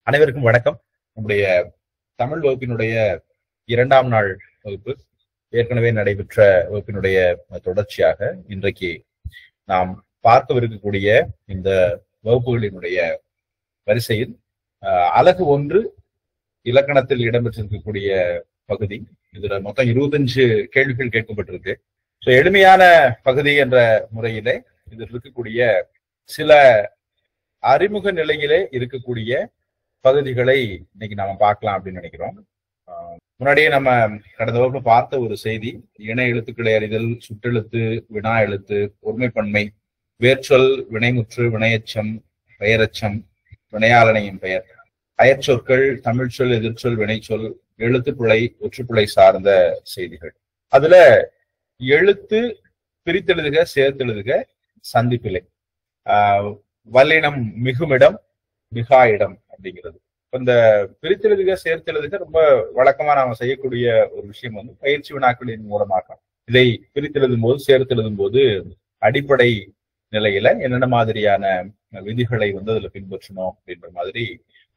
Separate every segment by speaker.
Speaker 1: அனைவருக்கும் வணக்கம். நம்முடைய தமிழ் வகுப்பினுடைய 2ஆம் நாள் வகுப்பு ஏற்கனவே நடைபெற்ற வகுப்பினுடைய தொடர்ச்சியாக இன்றைக்கு நாம் பார்க்கவிருக்கக்கூடிய இந்த வகுப்புகளினுடைய வரிசையில் அலகு 1 இலக்கணத்தில் இடம்பெற்றிருக்கக்கூடிய பகுதி. இதுல மொத்தம் 25 கேள்விகள் கேட்கப்பட்டிருக்கு. எளிமையான பகுதி என்ற முறையிலே இதில் இருக்கக்கூடிய சில அறிமுக நிலையிலே இருக்கக்கூடிய பகுதிகளை இன்னைக்கு நாம பார்க்கலாம் அப்படின்னு நினைக்கிறோம். முன்னாடியே நம்ம கடந்த வகுப்புல பார்த்த ஒரு செய்தி, இணை எழுத்துக்களை அறிதல், சுற்றெழுத்து, வினா எழுத்து, ஒருமைப்பன்மை, வேர்ச்சொல், வினைமுற்று, வினையச்சம், பெயரச்சம், வினையாளனையும் பெயர், அயற்சொற்கள், தமிழ்ச்சொல், எதிர்ச்சொல், வினைச்சொல், எழுத்துப்பிழை, ஒற்றுப்பிழை சார்ந்த செய்திகள். அதுல எழுத்து பிரித்தெழுதுக, சேர்த்தெழுதுக, சந்திப்பிலை, வல்லினம் மிகுமிடம், மிகா இடம் அப்படிங்கிறது. இந்த பிரித்தெழுதுக, சேர்த்தெழுதுக ரொம்ப வழக்கமா நாம செய்யக்கூடிய ஒரு விஷயம் வந்து பயிற்சி வினாக்களின் மூலமாக இதை பிரித்தெழுதும் போது, சேர்த்தெழுதும் போது அடிப்படை நிலையில என்னென்ன மாதிரியான விதிகளை வந்து அதுல பின்பற்றணும் அப்படின்ற மாதிரி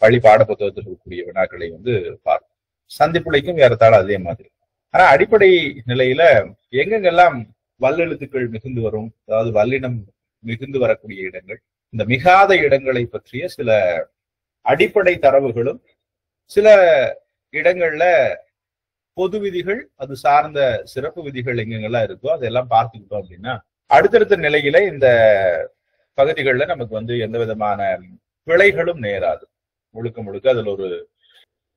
Speaker 1: பள்ளி பாட புத்தகத்தில் இருக்கக்கூடிய வினாக்களை வந்து பார்ப்போம். சந்திப்புலைக்கும் ஏறத்தாழ அதே மாதிரி. ஆனா அடிப்படை நிலையில எங்கெங்கெல்லாம் வல்லெழுத்துக்கள் மிகுந்து வரும், அதாவது வல்லினம் மிகுந்து வரக்கூடிய இடங்கள், இந்த மிகாத இடங்களை பற்றிய சில அடிப்படை தரவுகளும், சில இடங்கள்ல பொது விதிகள், அது சார்ந்த சிறப்பு விதிகள் எங்கெங்கெல்லாம் இருக்கோ அதெல்லாம் பார்த்துக்கிட்டோம் அப்படின்னா அடுத்தடுத்த நிலையில இந்த பகுதிகளில் நமக்கு வந்து எந்த விதமான பிழைகளும் நேராது. முழுக்க முழுக்க அதுல ஒரு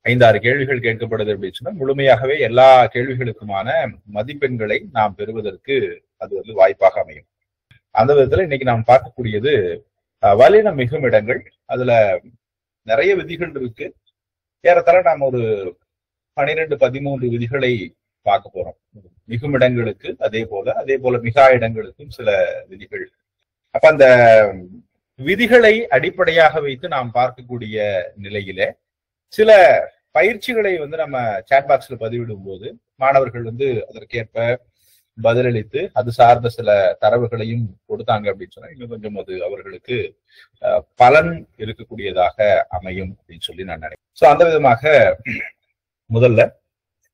Speaker 1: 5-6 கேள்விகள் கேட்கப்படுது அப்படின்னு சொன்னா முழுமையாகவே எல்லா கேள்விகளுக்குமான மதிப்பெண்களை நாம் பெறுவதற்கு அது வந்து வாய்ப்பாக அமையும். அந்த விதத்துல இன்னைக்கு நாம் பார்க்கக்கூடியது வல்லினம் மிகும் இடங்கள். அதுல நிறைய விதிகள் இருக்கு. ஏறத்தாழ நாம் ஒரு 12-13 விதிகளை பார்க்க போறோம். மிகும் இடங்களுக்கு அதே போல மிகா இடங்களுக்கும் சில விதிகள். அப்ப அந்த விதிகளை அடிப்படையாக வைத்து நாம் பார்க்கக்கூடிய நிலையில சில பயிற்சிகளை வந்து நம்ம சாட் பாக்ஸ்ல பதிவிடும் போது மாணவர்கள் வந்து அதற்கேற்ப பதிலளித்து அது சார்ந்த சில தரவுகளையும் கொடுத்தாங்க அப்படின்னு சொன்னா இன்னும் கொஞ்சம் அது அவர்களுக்கு பலன் இருக்கக்கூடியதாக அமையும் அப்படின்னு சொல்லி நான் நினைக்கிறேன். அந்த விதமாக முதல்ல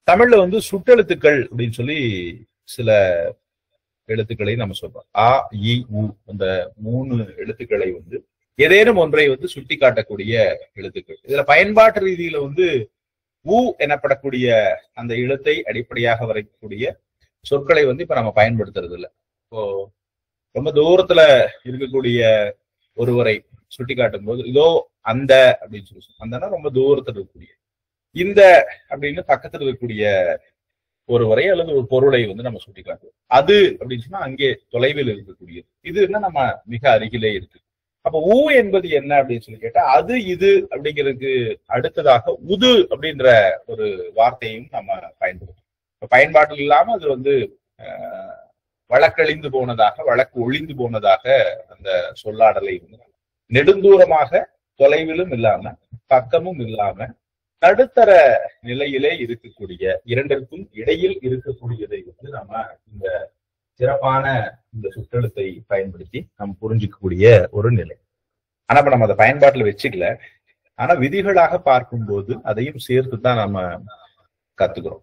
Speaker 1: தமிழ்ல வந்து சுட்டெழுத்துக்கள் அப்படின்னு சொல்லி சில எழுத்துக்களை நம்ம சொல்றோம். அ, இ, உ, அந்த 3 எழுத்துக்களை வந்து ஏதேனும் ஒன்றை வந்து சுட்டி காட்டக்கூடிய எழுத்துக்கள். இதுல பயன்பாட்டு ரீதியில வந்து உ எனப்படக்கூடிய அந்த எழுத்தை அடிப்படையாக வரைக்கக்கூடிய சொற்களை வந்து இப்ப நம்ம பயன்படுத்துறது இல்லை. இப்போ ரொம்ப தூரத்துல இருக்கக்கூடிய ஒருவரை சுட்டி காட்டும் போது இதோ அந்த அப்படின்னு சொல்லி, அந்தனா ரொம்ப தூரத்துல இருக்கக்கூடிய, இந்த அப்படின்னு பக்கத்துல இருக்கக்கூடிய ஒருவரை அல்லது ஒரு பொருளை வந்து நம்ம சுட்டி காட்டுவோம். அது அப்படின்னு சொன்னா அங்கே தொலைவில் இருக்கக்கூடியது. இது என்ன நம்ம மிக அருகிலே இருக்கு. அப்ப ஊ என்பது என்ன அப்படின்னு சொல்லி கேட்டா அது இது அப்படிங்கிறதுக்கு அடுத்ததாக உது அப்படின்ற ஒரு வார்த்தையும் நம்ம பயன்படுத்தும். பயன்பாட்டில் இல்லாம அது வந்து வழக்கழிந்து போனதாக, வழக்கு ஒழிந்து போனதாக அந்த சொல்லாடலை வந்து நெடுந்தூரமாக, தொலைவிலும் இல்லாம, பக்கமும் இல்லாம, நடுத்தர நிலையிலே இருக்கக்கூடிய, இரண்டிற்கும் இடையில் இருக்கக்கூடியதை வந்து நம்ம இந்த சிறப்பான இந்த சுற்றெழுத்தை பயன்படுத்தி நம்ம புரிஞ்சிக்கக்கூடிய ஒரு நிலை. ஆனா இப்ப நம்ம அதை பயன்பாட்டுல வச்சுக்கல. ஆனா விதிகளாக பார்க்கும்போது அதையும் சேர்த்துதான் நம்ம கத்துக்கிறோம்.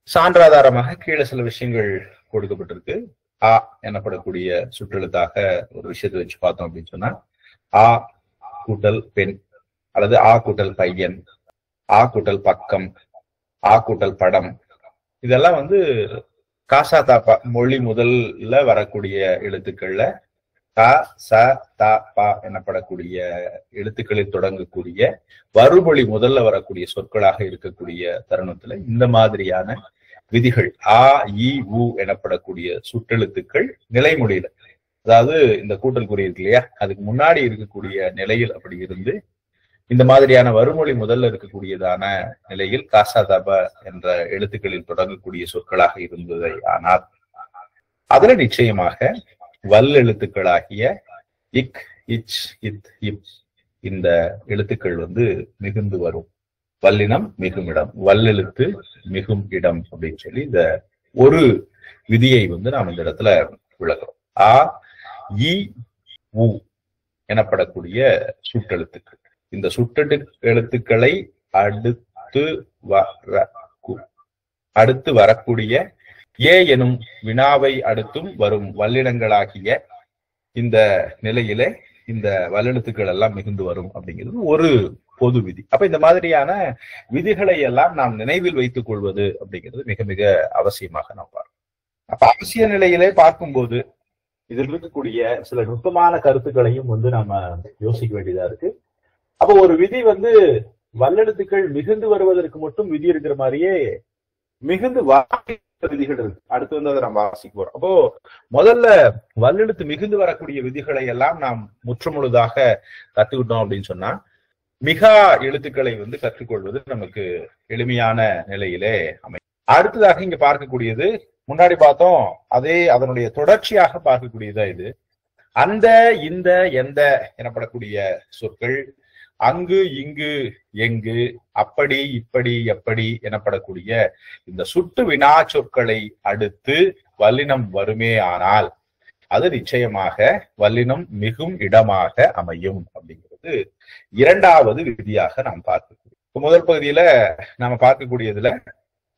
Speaker 1: சான்றாதாரமாக கீழே சில விஷயங்கள் கொடுக்கப்பட்டிருக்கு. ஆ எனப்படக்கூடிய சுற்றெழுத்தாக ஒரு விஷயத்தை வச்சு பார்த்தோம் அப்படின்னு சொன்னா ஆ கூட்டல் பெண், அல்லது ஆ கூட்டல் பையன், ஆ கூட்டல் பக்கம், ஆ கூட்டல் படம், இதெல்லாம் வந்து காசா தாப்பா மொழி முதல்ல வரக்கூடிய எழுத்துக்கள்ல க, ச, த, ப எனப்படக்கூடிய எழுத்துக்களில் தொடங்கக்கூடிய வருமொழி முதல்ல வரக்கூடிய சொற்களாக இருக்கக்கூடிய தருணத்துல இந்த மாதிரியான விதிகள் ஆ, இ, உ எனப்படக்கூடிய சுற்றெழுத்துக்கள் நிலைமொழியில, அதாவது இந்த கூட்டல் குறி இருக்கு இல்லையா, அதுக்கு முன்னாடி இருக்கக்கூடிய நிலையில் அப்படி இருந்து இந்த மாதிரியான வருமொழி முதல்ல இருக்கக்கூடியதான நிலையில் காசா தப என்ற எழுத்துக்களில் தொடங்கக்கூடிய சொற்களாக இருந்ததை ஆனால் அதுல நிச்சயமாக வல் எழுத்துக்களாகிய இக், இச், இத், இப் இந்த எழுத்துக்கள் வந்து மிகுந்து வரும். வல்லினம் மிகும் இடம், வல்லெழுத்து மிகும் இடம் அப்படின்னு சொல்லி இந்த ஒரு விதியை வந்து நாம் இந்த இடத்துல விளக்குறோம். ஆ, இ, உ எனப்படக்கூடிய சுற்றெழுத்துக்கள் இந்த சுட்டெடு எழுத்துக்களை அடுத்து வரக்கூடிய ஏ எனும் வினாவை அடுத்தும் வரும் வல்லினங்களாகிய இந்த நிலையிலே இந்த வல்லெழுத்துக்கள் எல்லாம் மிகுந்து வரும் அப்படிங்கிறது ஒரு பொது விதி. அப்ப இந்த மாதிரியான விதிகளை எல்லாம் நாம் நினைவில் வைத்துக் கொள்வது அப்படிங்கிறது மிக மிக அவசியமாக நாம் பார்க்கணும். அப்ப அவசிய நிலையிலே பார்க்கும்போது இதில் இருக்கக்கூடிய சில நுட்பமான கருத்துக்களையும் நாம யோசிக்க வேண்டியதா இருக்கு. அப்ப ஒரு விதி வல்லெழுத்துக்கள் மிகுந்து வருவதற்கு மட்டும் விதி இருக்கிற மாதிரியே மிகுந்து விதிகள் இருக்கு. அடுத்து அதை நம்ம வாசிக்க போறோம். அப்போ முதல்ல வல்லெழுத்து மிகுந்து வரக்கூடிய விதிகளை எல்லாம் நாம் முற்றுமுழுதாக கத்துக்கிட்டோம் அப்படின்னு சொன்னா மிகா எழுத்துக்களை கற்றுக்கொள்வது நமக்கு எளிமையான நிலையிலே அமையும். அடுத்ததாக இங்க பார்க்கக்கூடியது முன்னாடி பார்த்தோம், அதே அதனுடைய தொடர்ச்சியாக பார்க்கக்கூடியதா இது. அந்த, இந்த, எந்த எனப்படக்கூடிய சொற்கள் அங்கு, இங்கு, எங்கு, அப்படி, இப்படி, எப்படி எனப்படக்கூடிய இந்த சுட்டு வினா சொற்களை அடுத்து வல்லினம் வருமே ஆனால் அது நிச்சயமாக வல்லினம் மிகும் இடமாக அமையும் அப்படிங்கிறது இரண்டாவது விதியாக நாம் பார்க்கக்கூடிய. முதல் பகுதியில நாம பார்க்கக்கூடியதுல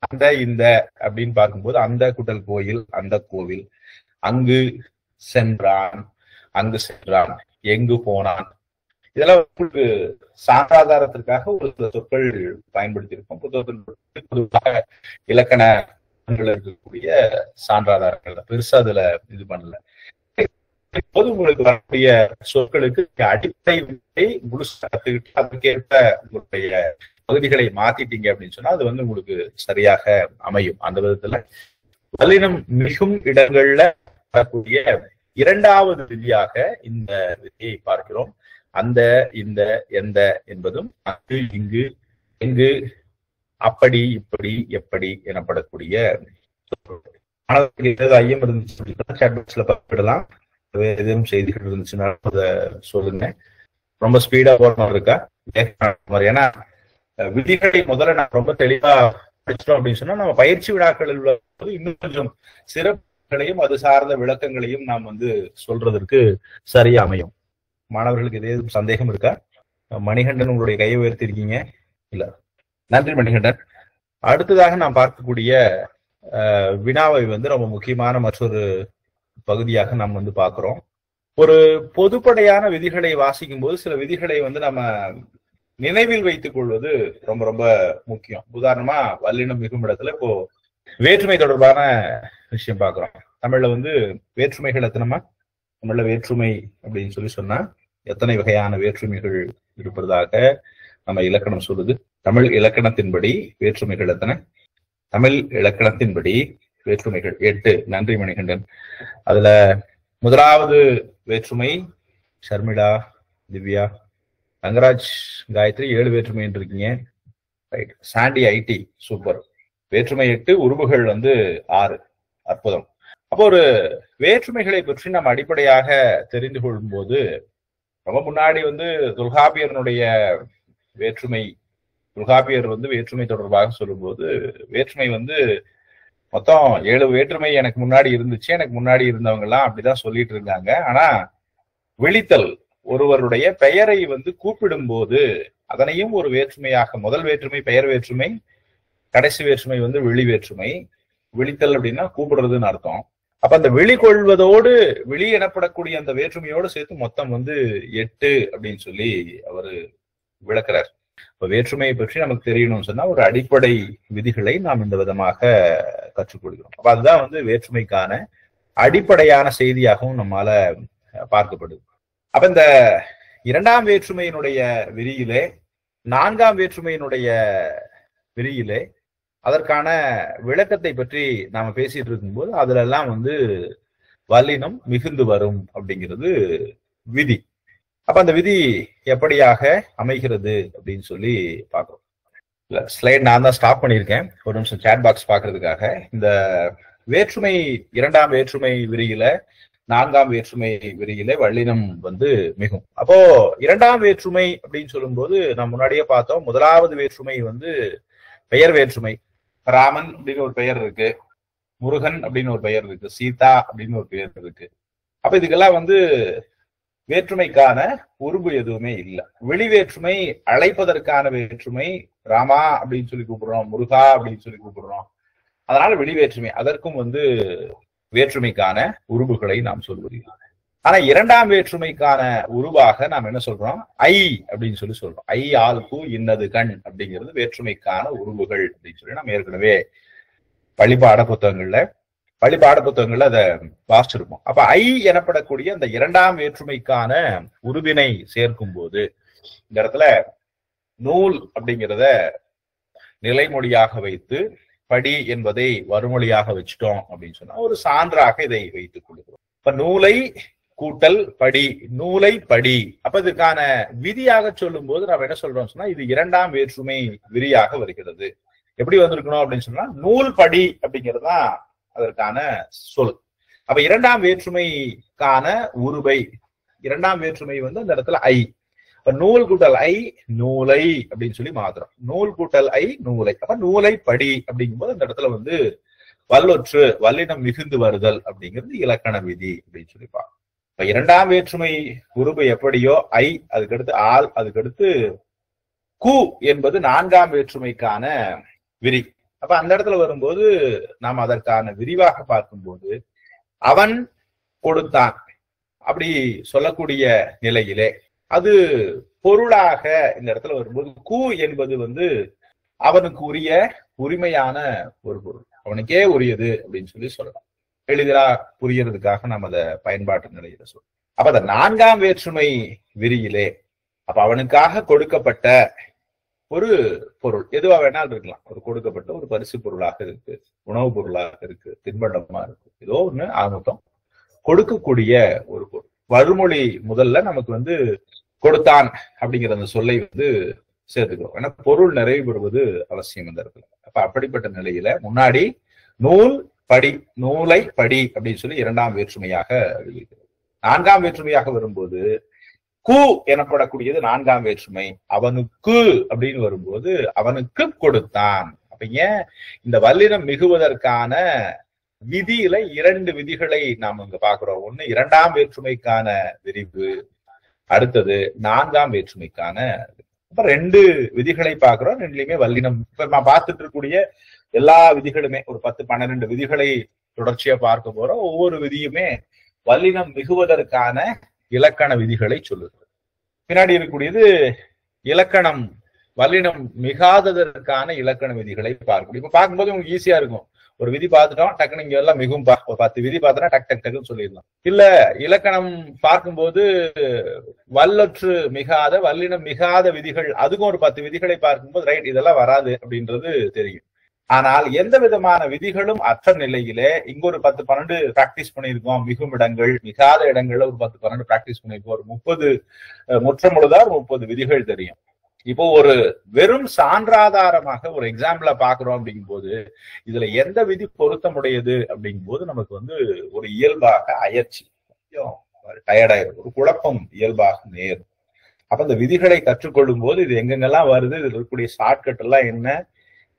Speaker 1: அந்த, இந்த அப்படின்னு பார்க்கும்போது அந்த குட்டல் கோயில், அந்த கோவில், அங்கு சென்றான், அங்கு சென்றான், எங்கு போனான், இதெல்லாம் உங்களுக்கு சான்றாதாரத்திற்காக ஒரு சில சொற்கள் பயன்படுத்தி இருக்கோம். பொதுவாக இலக்கண இருக்கக்கூடிய சான்றாதாரங்கள் பெருசா அதுல இது பண்ணல. இப்போது உங்களுக்கு வரக்கூடிய சொற்களுக்கு அடிப்படை முழுசா கத்துக்கிட்டு அதுக்கேற்ப உங்களுடைய பகுதிகளை மாத்திட்டீங்க அப்படின்னு சொன்னா அது உங்களுக்கு சரியாக அமையும். அந்த விதத்துல வல்லினம் மிகும் இடங்கள்ல வரக்கூடிய இரண்டாவது விதியாக இந்த விதியை பார்க்கிறோம். அந்த, இந்த, எந்த என்பதும் அங்கு, இங்கு, எங்கு, அப்படி, இப்படி, எப்படி எனப்படக்கூடிய ஏதாவது ஐயம் இருந்துச்சு பார்த்துடலாம். எதுவும் செய்திகள் இருந்துச்சுன்னா அதை சொல்லுங்க. ரொம்ப ஸ்பீடா போற இருக்கா? ஏன்னா விதிகளை முதல்ல நான் ரொம்ப தெளிவா படிச்சிட்டோம் அப்படின்னு சொன்னா நம்ம பயிற்சி விழாக்களில் இன்னும் கொஞ்சம் சிறப்புகளையும் அது சார்ந்த விளக்கங்களையும் நாம் சொல்றதற்கு சரியா அமையும். மாணவர்களுக்கு ஏதேனும் சந்தேகம் இருக்கா? மணிகண்டன் உங்களுடைய கையை உயர்த்திருக்கீங்க. இல்ல, நன்றி மணிகண்டன். அடுத்ததாக நாம் பார்க்கக்கூடிய வினாவை ரொம்ப முக்கியமான மற்றொரு பகுதியாக நாம் பார்க்கிறோம். ஒரு பொதுப்படையான விதிகளை வாசிக்கும் போது சில விதிகளை நம்ம நினைவில் வைத்துக் கொள்வது ரொம்ப ரொம்ப முக்கியம். உதாரணமா வல்லினம் மிகும் இடத்துல இப்போ வேற்றுமை தொடர்பான விஷயம் பார்க்கிறோம். தமிழ்ல வேற்றுமைகள் எத்தனைமா? தமிழ்ல வேற்றுமை அப்படின்னு சொன்னா எத்தனை வகையான வேற்றுமைகள் இருப்பதாக நம்ம இலக்கணம் சொல்லுது. தமிழ் இலக்கணத்தின்படி வேற்றுமைகள் எத்தனை? தமிழ் இலக்கணத்தின்படி வேற்றுமைகள் 8. நன்றி மணிகண்டன். அதுல முதலாவது வேற்றுமை ஷர்மிளா, திவ்யா, ரங்கராஜ், காயத்ரி 7 வேற்றுமை இருக்கீங்க. ரைட். Sandy ID super. வேற்றுமை 8, உருவுகள் 6. அற்புதம். அப்போ ஒரு வேற்றுமைகளை பற்றி நம்ம அடிப்படையாக தெரிந்து கொள்ளும் போது ரொம்ப முன்னாடி தொல்காப்பியனுடைய வேற்றுமை, தொல்காப்பியர் வேற்றுமை தொடர்பாக சொல்லும் போது வேற்றுமை மொத்தம் 7 வேற்றுமை எனக்கு முன்னாடி இருந்துச்சு, எனக்கு முன்னாடி இருந்தவங்க எல்லாம் அப்படிதான் சொல்லிட்டு இருந்தாங்க. ஆனா விழித்தல், ஒருவருடைய பெயரை கூப்பிடும் போது அதனையும் ஒரு வேற்றுமையாக, முதல் வேற்றுமை பெயர் வேற்றுமை, கடைசி வேற்றுமை விழி வேற்றுமை. விழித்தல் அப்படின்னா கூப்பிடுறதுன்னு அர்த்தம். அப்ப அந்த விழி கொள்வதோடு விழி எனப்படக்கூடிய அந்த வேற்றுமையோடு சேர்த்து மொத்தம் 8 அப்படின்னு சொல்லி அவரு விளக்குறார். இப்ப வேற்றுமையை பற்றி நமக்கு தெரியணும்னு சொன்னா ஒரு அடிப்படை விதிகளை நாம் இந்த விதமாக கற்றுக்கொள்கிறோம். அப்ப அதுதான் வேற்றுமைக்கான அடிப்படையான செய்தியாகவும் நம்மால பார்க்கப்படுது. அப்ப இந்த இரண்டாம் வேற்றுமையினுடைய விரியிலே, நான்காம் வேற்றுமையினுடைய விரியிலே அதற்கான விளக்கத்தை பற்றி நாம பேசிட்டு இருக்கும்போது அதுல எல்லாம் வல்லினம் மிகுந்து வரும் அப்படிங்கிறது விதி. அப்ப அந்த விதி எப்படியாக அமைகிறது அப்படின்னு சொல்லி பார்க்கிறோம். இல்ல, ஸ்லைட் நான் தான் ஸ்டாப் பண்ணியிருக்கேன். ஒரு நிமிஷம் சேட் பாக்ஸ் பாக்குறதுக்காக. இந்த வேற்றுமை, இரண்டாம் வேற்றுமை விரியில, நான்காம் வேற்றுமை விரியில வல்லினம் மிகும். அப்போ இரண்டாம் வேற்றுமை அப்படின்னு சொல்லும் போது நம்ம முன்னாடியே பார்த்தோம், முதலாவது வேற்றுமை பெயர் வேற்றுமை. ராமன் அப்படின்னு ஒரு பெயர் இருக்கு, முருகன் அப்படின்னு ஒரு பெயர் இருக்கு, சீதா அப்படின்னு ஒரு பெயர் இருக்கு. அப்ப இதுக்கெல்லாம் வேற்றுமைக்கான உருபு எதுவுமே இல்லை. வெளி வேற்றுமை அழைப்பதற்கான வேற்றுமை. ராமா அப்படின்னு சொல்லி கூப்பிடுறோம், முருகா அப்படின்னு சொல்லி கூப்பிடுறோம். அதனால வெளி வேற்றுமை. அதற்கும் வேற்றுமைக்கான உருபுகளை நாம் சொல்வதில்லை. ஆனா இரண்டாம் வேற்றுமைக்கான உருவாக நாம் என்ன சொல்றோம்? ஐ அப்படின்னு சொல்லி சொல்றோம். ஐ ஆல் பூ இன்னது கண் அப்படிங்கிறது வேற்றுமைக்கான உருவுகள் அப்படின்னு சொல்லி நம்ம ஏற்கனவே பள்ளிப்பாட புத்தகங்கள்ல அதை வாசிச்சிருப்போம். அப்ப ஐ எனப்படக்கூடிய அந்த இரண்டாம் வேற்றுமைக்கான உருவினை சேர்க்கும் போது இந்த இடத்துல நூல் அப்படிங்கிறத நிலைமொழியாக வைத்து படி என்பதை வறுமொழியாக வச்சுட்டோம் அப்படின்னு சொன்னா ஒரு சான்றாக இதை வைத்துக் கொள்கிறோம். இப்ப நூலை கூட்டல் படி, நூலை படி. அப்ப இதுக்கான விதியாக சொல்லும் போது நம்ம என்ன சொல்றோம் சொன்னா இது இரண்டாம் வேற்றுமை விரியாக வருகிறது. எப்படி வந்திருக்கணும் அப்படின்னு சொன்னா நூல் படி அப்படிங்கிறது தான் அதற்கான சொல். அப்ப இரண்டாம் வேற்றுமைக்கான உருவை, இரண்டாம் வேற்றுமை அந்த இடத்துல ஐ. இப்ப நூல் கூட்டல் ஐ நூலை அப்படின்னு சொல்லி மாத்திரம். நூல் கூட்டல் ஐ நூலை. அப்ப நூலை படி அப்படிங்கும்போது அந்த இடத்துல வல்லொற்று வல்லினம் மிகுந்து வருதல் அப்படிங்கிறது இலக்கண விதி அப்படின்னு சொல்லி பார்க்கணும். இப்ப இரண்டாம் வேற்றுமை உருவு எப்படியோ ஐ, அதுக்கடுத்து ஆள், அதுக்கடுத்து கு என்பது நான்காம் வேற்றுமைக்கான விரி. அப்ப அந்த இடத்துல வரும்போது நாம் அதற்கான விரிவாக பார்க்கும்போது அவன் கொடுத்தான் அப்படி சொல்லக்கூடிய நிலையிலே அது பொருளாக இந்த இடத்துல வரும்போது கு என்பது அவனுக்கு உரிய உரிமையான ஒரு பொருள், அவனுக்கே உரியது அப்படின்னு சொல்லி சொல்லலாம். எளிதா புரியறதுக்காக நாம் அதை பயன்பாட்டு நிலையில சொல்றோம். அப்ப அந்த நான்காம் வேற்றுமை விரியிலே அப்ப அவனுக்காக கொடுக்கப்பட்ட ஒரு பொருள் எதுவா வேணாலும் இருக்கலாம். ஒரு கொடுக்கப்பட்ட ஒரு பரிசு பொருளாக இருக்கு, உணவுப் பொருளாக இருக்கு, தின்பண்டமா இருக்கு, ஏதோ ஒண்ணு ஆகட்டும் கொடுக்கக்கூடிய ஒரு பொருள். வறுமொழி முதல்ல நமக்கு கொடுத்தான் அப்படிங்கிற அந்த சொல்லை சேர்த்துக்கிறோம். ஏன்னா பொருள் நிறைவு பெறுவது அவசியம் இந்த இடத்துல. அப்ப அப்படிப்பட்ட நிலையில முன்னாடி நூல் படி, நூலை படி அப்படின்னு சொல்லி இரண்டாம் வேற்றுமையாக எழுதியிருக்கிறது. நான்காம் வேற்றுமையாக வரும்போது கு எனப்படக்கூடியது நான்காம் வேற்றுமை. அவனுக்கு அப்படின்னு வரும்போது அவனுக்கு கொடுத்தான். அப்ப ஏன் இந்த வல்லினம் மிகுவதற்கான விதியில இரண்டு விதிகளை நாம் இங்க பாக்குறோம். ஒண்ணு இரண்டாம் வேற்றுமைக்கான விரிவு, அடுத்தது நான்காம் வேற்றுமைக்கான. அப்ப ரெண்டு விதிகளை பாக்குறோம். ரெண்டுலயுமே வல்லினம். இப்ப நான் பார்த்துட்டு இருக்கக்கூடிய எல்லா விதிகளுமே ஒரு 10-12 விதிகளை தொடர்ச்சியா பார்க்க போறோம். ஒவ்வொரு விதியுமே வல்லினம் மிகுவதற்கான இலக்கண விதிகளை சொல்லுது. பின்னாடி இருக்கக்கூடியது இலக்கணம் வல்லினம் மிகாததற்கான இலக்கண விதிகளை பார்க்கணும். இப்ப பார்க்கும்போது உங்களுக்கு ஈஸியா இருக்கும். ஒரு விதி பார்த்துட்டோம், டக்குனு இங்க எல்லாம் மிகும் 10 விதி பார்த்தோன்னா டக்குன்னு சொல்லிடலாம். இல்ல இலக்கணம் பார்க்கும்போது வல்லொற்று மிகாத வல்லினம் மிகாத விதிகள், அதுக்கும் ஒரு 10 விதிகளை பார்க்கும்போது ரைட் இதெல்லாம் வராது அப்படின்றது தெரியும். ஆனால் எந்த விதமான விதிகளும் அற்ற நிலையிலே இங்க ஒரு 10-12 பிராக்டிஸ் பண்ணியிருக்கோம். மிகும் இடங்கள் மிகாத இடங்கள்ல ஒரு 10-12 பிராக்டிஸ் பண்ணியிருக்கோம். ஒரு 30 முற்றமுழுதா 30 விதிகள் தெரியும். இப்போ ஒரு வெறும் சான்றாதாரமாக ஒரு எக்ஸாம்பிள பாக்குறோம் அப்படிங்கும் போது இதுல எந்த விதி பொருத்தமுடையது அப்படிங்கும் போது நமக்கு ஒரு இயல்பாக அயற்சி, டயர்டாயிரும், ஒரு குழப்பம் இயல்பாக நேரும். அப்ப இந்த விதிகளை கற்றுக்கொள்ளும் போது இது எங்கெங்கெல்லாம் வருது, இதுல இருக்கக்கூடிய ஷார்ட்கட் எல்லாம் என்ன,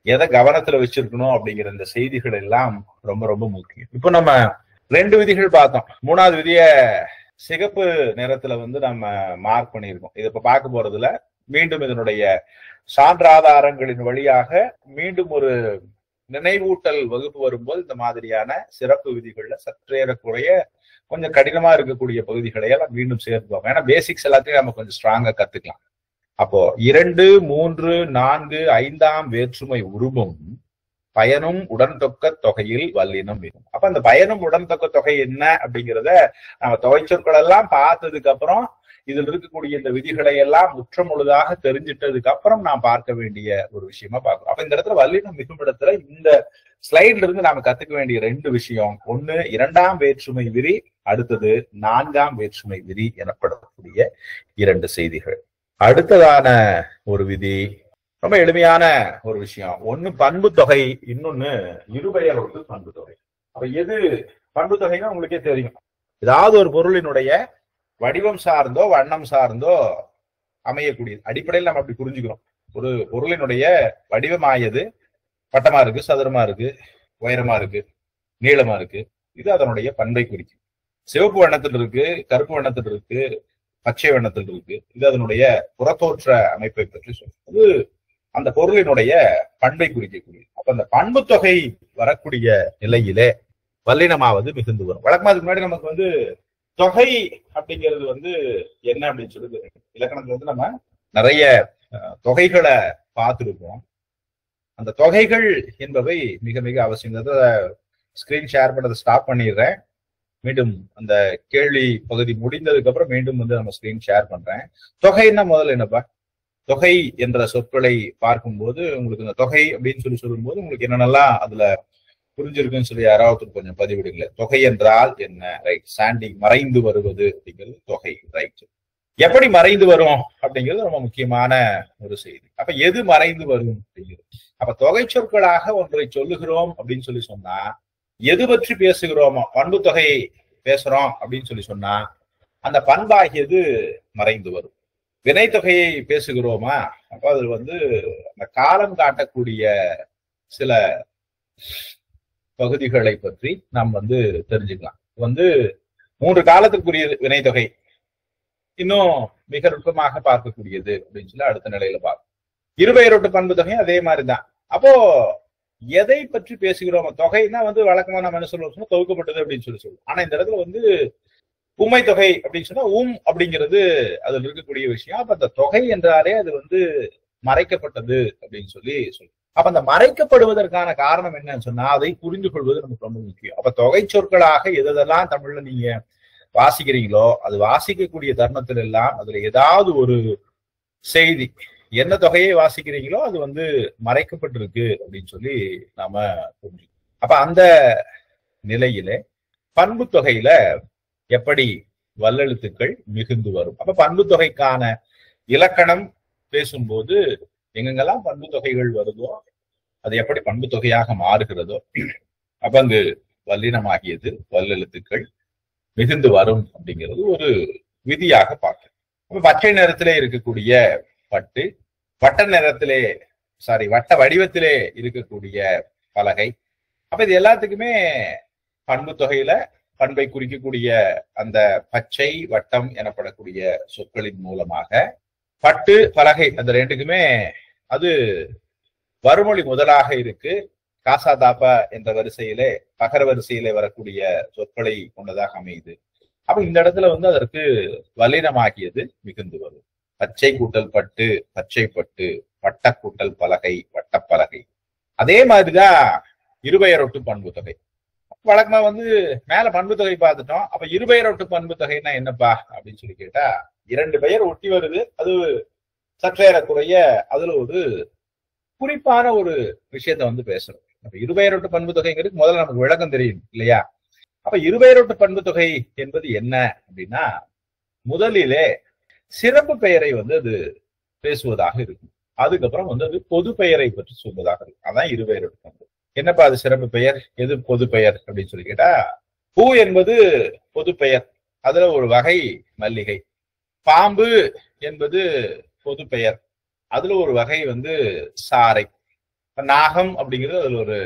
Speaker 1: எதை கவனத்துல வச்சிருக்கணும் அப்படிங்கிற இந்த செய்திகள் எல்லாம் ரொம்ப ரொம்ப முக்கியம். இப்போ நம்ம 2 விதிகள் பார்த்தோம். 3வது விதிய சிகப்பு நிறத்துல நம்ம மார்க் பண்ணியிருக்கோம். இதை இப்ப பார்க்க போறதுல மீண்டும் இதனுடைய சான்றாதாரங்களின் வழியாக மீண்டும் ஒரு நினைவூட்டல் வகுப்பு வரும்போது இந்த மாதிரியான சிறப்பு விதிகள்ல சற்றேறக்குறைய கொஞ்சம் கடினமா இருக்கக்கூடிய பகுதிகளை எல்லாம் மீண்டும் சேர்த்துவோம். ஏன்னா பேசிக்ஸ் எல்லாத்தையும் நம்ம கொஞ்சம் ஸ்ட்ராங்கா கத்துக்கலாம். அப்போ 2, 3, 4, 5ஆம் வேற்றுமை உருவும் பயனும் உடன்தொக்க தொகையில் வல்லினம் மிகும். அப்ப அந்த பயனும் உடன்தொக்க தொகை என்ன அப்படிங்கிறத நம்ம தொகைச்சொற்கள் எல்லாம் பார்த்ததுக்கு அப்புறம் இதில் இருக்கக்கூடிய இந்த விதிகளை எல்லாம் முற்றமுழுதாக தெரிஞ்சிட்டதுக்கு அப்புறம் நாம் பார்க்க வேண்டிய ஒரு விஷயமா பார்க்கிறோம். அப்ப இந்த இடத்துல வல்லினம் மிகும் இடத்துல இந்த ஸ்லைட்ல இருந்து நாம கத்துக்க வேண்டிய 2 விஷயம். ஒண்ணு இரண்டாம் வேற்றுமை விரி, அடுத்தது 4ஆம் வேற்றுமை விரி எனப்படக்கூடிய 2 செய்திகள். அடுத்ததான ஒரு விதி ரொம்ப எளிமையான ஒரு விஷயம். ஒண்ணு பண்பு தொகை, இன்னொன்னு இருபெயர் ஒட்டு பண்பு தொகை. அப்ப எது பண்பு தொகைன்னா உங்களுக்கே தெரியும். ஏதாவது ஒரு பொருளினுடைய வடிவம் சார்ந்தோ வண்ணம் சார்ந்தோ அமையக்கூடியது. அடிப்படையில் நம்ம அப்படி புரிஞ்சுக்கிறோம். ஒரு பொருளினுடைய வடிவமாயது வட்டமா இருக்கு, சதுரமா இருக்கு, உயரமா இருக்கு, நீளமா இருக்கு. இது அதனுடைய பண்பை குறிக்கும். சிவப்பு வண்ணத்தில் இருக்கு, கருப்பு வண்ணத்தில் இருக்கு, பச்சை வண்ணத்தில் இருக்கு. இது அதனுடைய புறத்தோற்ற அமைப்பை பற்றி சொல்றது. அந்த பொருளினுடைய பண்பை குறிக்கக்கூடியது. அப்ப அந்த பண்பு தொகை வரக்கூடிய நிலையிலே வல்லினமாவது மிகுந்து வரும். வழக்கமா அதுக்கு முன்னாடி நமக்கு தொகை அப்படிங்கிறது என்ன அப்படின்னு சொல்லுது. இலக்கணத்துல நம்ம நிறைய தொகைகளை பார்த்துருக்கோம். அந்த தொகைகள் என்பவை மிக மிக அவசியம். ஸ்கிரீன் ஷேர் பண்ணதை ஸ்டாப் பண்ணிடுறேன். மீண்டும் அந்த கேள்வி பகுதி முடிந்ததுக்கு அப்புறம் மீண்டும் நம்ம ஸ்கிரீன் ஷேர் பண்றேன். தொகைன்னா முதல்ல என்னப்பா? தொகை என்ற சொற்களை பார்க்கும்போது உங்களுக்கு இந்த தொகை அப்படின்னு சொல்லும்போது உங்களுக்கு என்னென்னலாம் அதுல புரிஞ்சிருக்குன்னு சொல்லி யாராவது கொஞ்சம் பதிவிடுங்கள. தொகை என்றால் என்ன? ரைட். சாண்டிங், மறைந்து வருவது அப்படிங்கிறது தொகை. ரைட். எப்படி மறைந்து வரும் அப்படிங்கிறது ரொம்ப முக்கியமான ஒரு செய்தி. அப்ப எது மறைந்து வரும் அப்படிங்கிறது. அப்ப தொகை சொற்களாக ஒன்றை சொல்லுகிறோம் அப்படின்னு சொன்னா எது பற்றி பேசுகிறோமோ, பண்பு தொகை பேசுறோம் அப்படின்னு சொன்னா அந்த பண்பாகியது மறைந்து வரும். வினைத்தொகையை பேசுகிறோமா, அப்ப அது அந்த காலம் காட்டக்கூடிய சில பகுதிகளை பற்றி நாம் தெரிஞ்சுக்கலாம். 3 காலத்துக்குரிய வினைத்தொகை இன்னும் மிக நுட்பமாக பார்க்கக்கூடியது அப்படின்னு சொல்லி அடுத்த நிலையில பார்க்கும். இருபெயரொட்டு பண்பு தொகை அதே மாதிரிதான். அப்போ எதை பற்றி பேசுகிறோம்? தொகைன்னா வழக்கமா நம்ம என்ன சொல்லுவோம், தொகுக்கப்பட்டது அப்படின்னு சொல்லுவோம். ஆனா இந்த இடத்துல உண்மை தொகை அப்படின்னு சொன்னா அப்படிங்கிறது அதுல இருக்கக்கூடிய விஷயம். அப்ப அந்த தொகை என்றாலே அது மறைக்கப்பட்டது அப்படின்னு சொல்லி சொல்லுவோம். அப்ப அந்த மறைக்கப்படுவதற்கான காரணம் என்னன்னு சொன்னா அதை புரிந்து கொள்வது நமக்கு ரொம்ப முக்கியம். அப்ப தொகை சொற்களாக எதெல்லாம் தமிழ்ல நீங்க வாசிக்கிறீங்களோ அது வாசிக்கக்கூடிய தருணத்துல எல்லாம் அதுல ஏதாவது ஒரு செய்தி, என்ன தொகையை வாசிக்கிறீங்களோ அது மறைக்கப்பட்டிருக்கு அப்படின்னு சொல்லி நாம புரிஞ்சுக்கணும். அப்ப அந்த நிலையில பண்பு தொகையில எப்படி வல்லெழுத்துக்கள் மிகுந்து வரும். அப்ப பண்பு தொகைக்கான இலக்கணம் பேசும்போது எங்கெங்கெல்லாம் பண்பு தொகைகள் வருதோ அது எப்படி பண்பு தொகையாக மாறுகிறதோ அப்ப அங்கு வல்லினமாகியது வல்லெழுத்துக்கள் மிகுந்து வரும் அப்படிங்கிறது ஒரு விதியாக பார்க்க. அப்ப பச்சை நிறத்திலே இருக்கக்கூடிய பட்டு, வட்ட வடிவத்திலே இருக்கக்கூடிய பலகை. அப்ப இது எல்லாத்துக்குமே பண்பு தொகையில பண்பை குறிக்கக்கூடிய அந்த பச்சை வட்டம் எனப்படக்கூடிய சொற்களின் மூலமாக பட்டு பலகை அந்த ரெண்டுக்குமே அது வறுமொழி முதலாக இருக்கு. காசாதாப்பா என்ற வரிசையிலே பகர வரிசையிலே வரக்கூடிய சொற்களை கொண்டதாக அமையுது. அப்ப இந்த இடத்துல அதற்கு வல்லினமாகியது மிகுந்து வரும். பச்சை கூட்டல் பட்டு, பச்சை பட்டு, வட்ட கூட்டல் பலகை, வட்டப்பலகை. அதே மாதிரிதான் இருபெயரொட்டு பண்பு தொகை. வழக்கமா மேல பண்பு தொகை பார்த்துட்டோம். அப்ப இருபெயரொட்டு பண்பு தொகைன்னா என்னப்பா அப்படின்னு சொல்லி கேட்டா 2 பெயர் ஒட்டி வருது. அது சற்றேறக்குறைய அதுல ஒரு குறிப்பான ஒரு விஷயத்த பேசுறோம். அப்ப இருபெயரொட்டு பண்பு தொகைங்கிறது முதல்ல நமக்கு விளக்கம் தெரியும் இல்லையா? அப்ப இருபெயரொட்டு பண்பு தொகை என்பது என்ன அப்படின்னா முதலிலே சிறப்பு பெயரை அது பேசுவதாக இருக்கும். அதுக்கப்புறம் அது பொது பெயரை பற்றி சொல்வதாக இருக்கும். அதான் இருபெயரொட்டு பண்பு. என்னப்பா அது சிறப்பு பெயர், எது பொது பெயர் அப்படின்னு சொல்லி கேட்டா பூ என்பது பொது பெயர், அதுல ஒரு வகை மல்லிகை. பாம்பு என்பது பொது பெயர், அதுல ஒரு வகை சாரை. நாகம் அப்படிங்கிறது அதுல ஒரு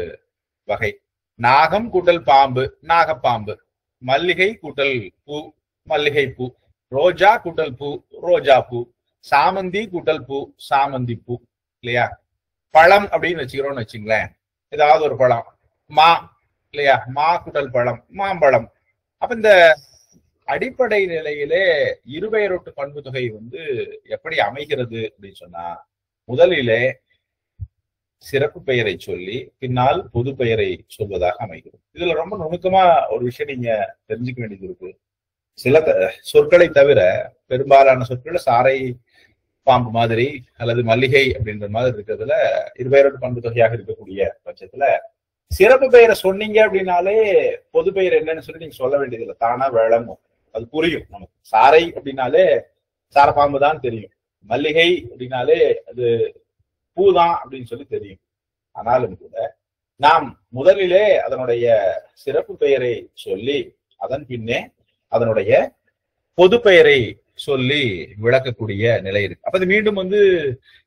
Speaker 1: வகை. நாகம் கூட்டல் பாம்பு, நாகப்பாம்பு. மல்லிகை கூட்டல் பூ, மல்லிகை பூ. ரோஜா கூட்டல் பூ, ரோஜா பூ. சாமந்தி கூட்டல் பூ, சாமந்தி பூ. இல்லையா? பழம் அப்படின்னு வச்சுக்கிறோம்னு வச்சுங்களேன், ஏதாவது ஒரு பழம், மா இல்லையா? மா கூட்டல் பழம், மாம்பழம். அப்ப இந்த அடிப்படை நிலையிலே இருபெயரொட்டு பண்பு தொகை எப்படி அமைகிறது அப்படின்னு சொன்னா முதலிலே சிறப்பு பெயரை சொல்லி பின்னால் பொது பெயரை சொல்வதாக அமைகிறது. இதுல ரொம்ப நுணுக்கமா ஒரு விஷயம் நீங்க தெரிஞ்சுக்க வேண்டியது இருக்கு. சில சொற்களை தவிர பெரும்பாலான சொற்கள் சாரை பாம்பு மாதிரி அல்லது மல்லிகை அப்படின்ற மாதிரி இருக்கிறதுல இருபெயரொட்டு பண்பு தொகையாக இருக்கக்கூடிய பட்சத்துல சிறப்பு பெயரை சொன்னீங்க அப்படின்னாலே பொது பெயர் என்னன்னு சொல்லி நீங்க சொல்ல வேண்டியதில்லை, தானா விளங்கும், அது புரியும் நமக்கு. சாரை அப்படின்னாலே சாரப்பாம்பு தான் தெரியும், மல்லிகை அப்படின்னாலே அது பூதான் அப்படின்னு சொல்லி தெரியும். ஆனாலும் கூட நாம் முதலிலே அதனுடைய சிறப்பு பெயரை சொல்லி அதன் பின்னே அதனுடைய பொது பெயரை சொல்லி விளக்கக்கூடிய நிலை இருக்கு. அப்ப இது மீண்டும்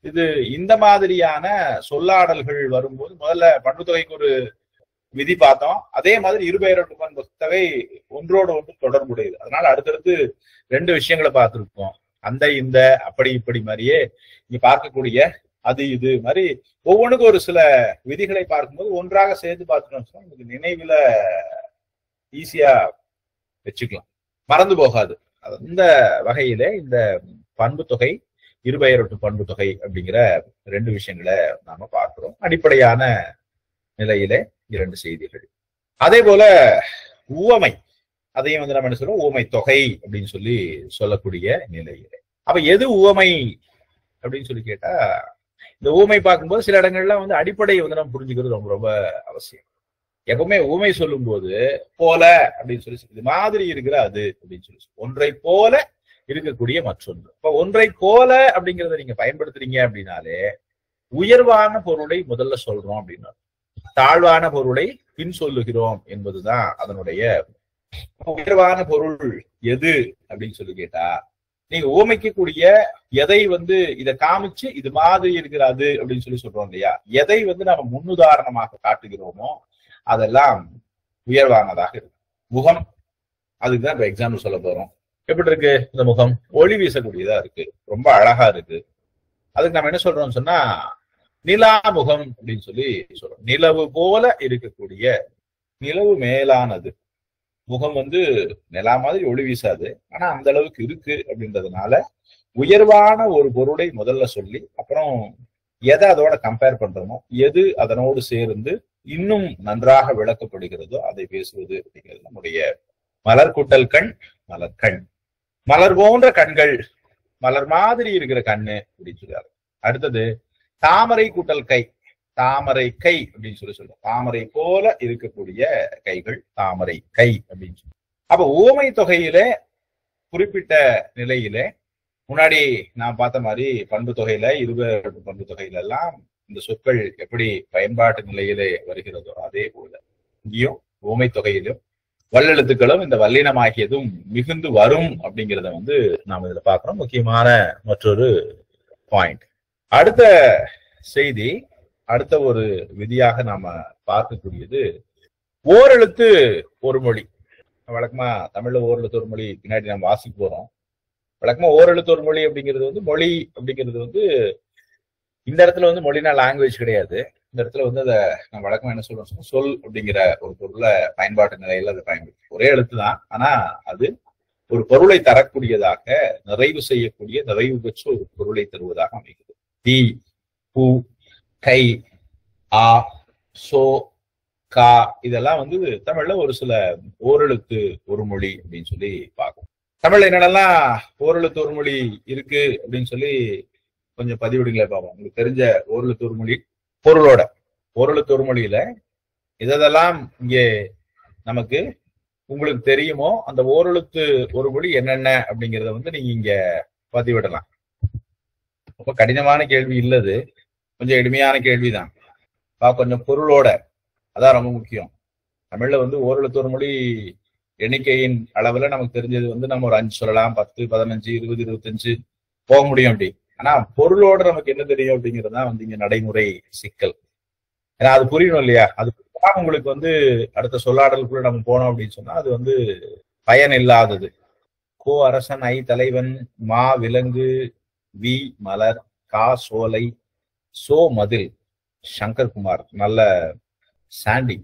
Speaker 1: இது இந்த மாதிரியான சொல்லாடல்கள் வரும்போது முதல்ல பண்பு தொகைக்கு ஒரு விதி பார்த்தோம். அதே மாதிரி இருபெயரொட்டு பண்பு தொகை ஒன்றோடு ஒன்று தொடர்புடையது. அதனால அடுத்தடுத்து ரெண்டு விஷயங்களை பார்த்திருக்கோம். அந்த இந்த அப்படி இப்படி மாதிரியே இங்க பார்க்கக்கூடிய அது இது மாதிரி ஒவ்வொன்றுக்கும் ஒரு சில விதிகளை பார்க்கும்போது ஒன்றாக சேர்த்து பார்த்துட்டோம், உங்களுக்கு நினைவுல ஈஸியா வச்சுக்கலாம், மறந்து போகாது. அந்த வகையில இந்த பண்பு தொகை இருபெயரொட்டு பண்பு தொகை அப்படிங்கிற ரெண்டு விஷயங்களை நாம பார்க்கிறோம். அடிப்படையான நிலையிலே இரண்டு செய்திகள். அதே போல உவமை, அதையும் வந்து நம்ம என்ன சொல்றோம், உவமை தொகை அப்படின்னு சொல்லி சொல்லக்கூடிய நிலையிலே. அப்ப எது உவமை அப்படின்னு சொல்லி கேட்டா, இந்த ஊமை பார்க்கும்போது சில இடங்கள்ல வந்து அடிப்படை வந்து நம்ம புரிஞ்சுக்கிறது ரொம்ப ரொம்ப அவசியம். எப்பவுமே ஊமை சொல்லும் போது போல அப்படின்னு சொல்லி இது மாதிரி இருக்கிற அது அப்படின்னு சொல்லி ஒன்றை போல இருக்கக்கூடிய மற்றொன்று. இப்ப ஒன்றை போல அப்படிங்கிறத நீங்க பயன்படுத்துறீங்க அப்படின்னாலே உயர்வான பொருளை முதல்ல சொல்றோம் அப்படின்னா, தாழ்வான பொருளை பின் சொல்லுகிறோம் என்பதுதான் அதனுடைய உயர்வான பொருள். எது அப்படின்னு சொல்லி கேட்டா, நீங்க ஊமைக்கக்கூடிய எதை வந்து இதை காமிச்சு இது மாதிரி இருக்கிறது அப்படின்னு சொல்லி சொல்றோம் இல்லையா, எதை வந்து நம்ம முன்னுதாரணமாக காட்டுகிறோமோ அதெல்லாம் உயர்வானதாக இருக்கு. முகம், அதுக்குதான் இப்ப எக்ஸாம்பிள் சொல்ல போறோம். எப்படி இருக்கு இந்த முகம்? ஒளி வீசக்கூடியதா இருக்கு, ரொம்ப அழகா இருக்கு. அதுக்கு நம்ம என்ன சொல்றோம்னு சொன்னா நிலா முகம் அப்படின்னு சொல்லி சொல்றோம். நிலவு போல இருக்கக்கூடிய, நிலவு மேலானது. முகம் வந்து நிலா மாதிரி ஒளி வீசாது, ஆனா அந்த அளவுக்கு இருக்கு அப்படின்றதுனால உயர்வான ஒரு பொருளை முதல்ல சொல்லி அப்புறம் எதை அதோட கம்பேர் பண்றோமோ, எது அதனோடு சேர்ந்து இன்னும் நன்றாக விளக்கப்படுகிறதோ அதை பேசுவது அப்படிங்கிறது நம்முடைய மலர் கூட்டல் கண், மலர் கண். மலர் போன்ற கண்கள், மலர் மாதிரி இருக்கிற கண்ணு அப்படின்னு சொல்றாரு. அடுத்தது தாமரை கூட்டல் கை, தாமரை கை அப்படின்னு சொல்லி சொல்றோம். தாமரை போல இருக்கக்கூடிய கைகள் தாமரை கை அப்படின்னு சொல்லி. அப்ப ஊமை தொகையில குறிப்பிட்ட நிலையில முன்னாடி நான் பார்த்த மாதிரி பண்பு தொகையில இருபெயரொட்டு பண்பு தொகையில எல்லாம் இந்த சொற்கள் எப்படி பயன்பாட்டு நிலையிலே வருகிறதோ அதே போல இங்கேயும் ஊமை தொகையிலும் வல்லெழுத்துக்களும் இந்த வல்லினமாகியதும் மிகுந்து வரும் அப்படிங்கிறத வந்து நாம் இதுல பார்க்கிறோம். முக்கியமான மற்றொரு பாயிண்ட். அடுத்த செய்தி, அடுத்த ஒரு விதியாக நாம பார்க்கக்கூடியது ஓரெழுத்து ஒரு மொழி. வழக்கமா தமிழ்ல ஓரெழுத்து ஒரு மொழி பின்னாடி நம்ம வாசிக்க போறோம். வழக்கமா ஓரெழுத்து ஒரு மொழி அப்படிங்கிறது வந்து, மொழி அப்படிங்கிறது வந்து இந்த இடத்துல வந்து மொழினா லாங்குவேஜ் கிடையாது. இந்த இடத்துல வந்து அதை நம்ம வழக்கமா என்ன சொல்றோம், சொல் அப்படிங்கிற ஒரு பொருளை பயன்பாட்டு நிலையில அதை பயன்படுத்தும். ஒரே எழுத்து தான், ஆனா அது ஒரு பொருளை தரக்கூடியதாக, நிறைவு செய்யக்கூடிய, நிறைவு பெற்ற ஒரு பொருளை தருவதாக அமைகிறது. தி, பூ, கை, ஆ, சோ, கா, இதெல்லாம் வந்து தமிழ்ல ஒரு சில ஓரெழுத்து ஒரு மொழி அப்படின்னு சொல்லி பார்க்கணும். தமிழ்ல என்னென்னலாம் ஓரெழுத்து ஒரு மொழி இருக்கு அப்படின்னு சொல்லி கொஞ்சம் பதிவிடுங்களே பார்ப்போம். உங்களுக்கு தெரிஞ்ச ஓரெழுத்து ஒரு மொழி பொருளோட ஓரெழுத்து ஒரு மொழியில இதெல்லாம் இங்கே நமக்கு உங்களுக்கு தெரியுமோ அந்த ஓரெழுத்து ஒரு மொழி என்னென்ன அப்படிங்கிறத வந்து நீங்க இங்க பதிவிடலாம். ரொம்ப கடினமான கேள்வி இல்லது, கொஞ்சம் எளிமையான கேள்விதான். கொஞ்சம் பொருளோட, அதான் ரொம்ப முக்கியம். தமிழ்ல வந்து ஓரெழுத்து ஒரு மொழி எண்ணிக்கையின் அளவுல நமக்கு தெரிஞ்சது வந்து நம்ம ஒரு 5 சொல்லலாம், 10, 15, 20, 25 போக முடியும் அப்படி. ஆனா பொருளோட நமக்கு என்ன தெரியும் அப்படிங்கிறதுதான் வந்து இங்க நடைமுறை சிக்கல். ஏன்னா அது புரியணும் இல்லையா? அது உங்களுக்கு வந்து அடுத்த சொல்லாடலுக்குள்ள நம்ம போனோம் அப்படின்னு சொன்னா அது வந்து பயன் இல்லாதது. கோ அரசன், ஐ தலைவன், மா விலங்கு, வி மலர், கா சோலை, சோ மதில், சங்கர் குமார் நல்ல சாண்டி,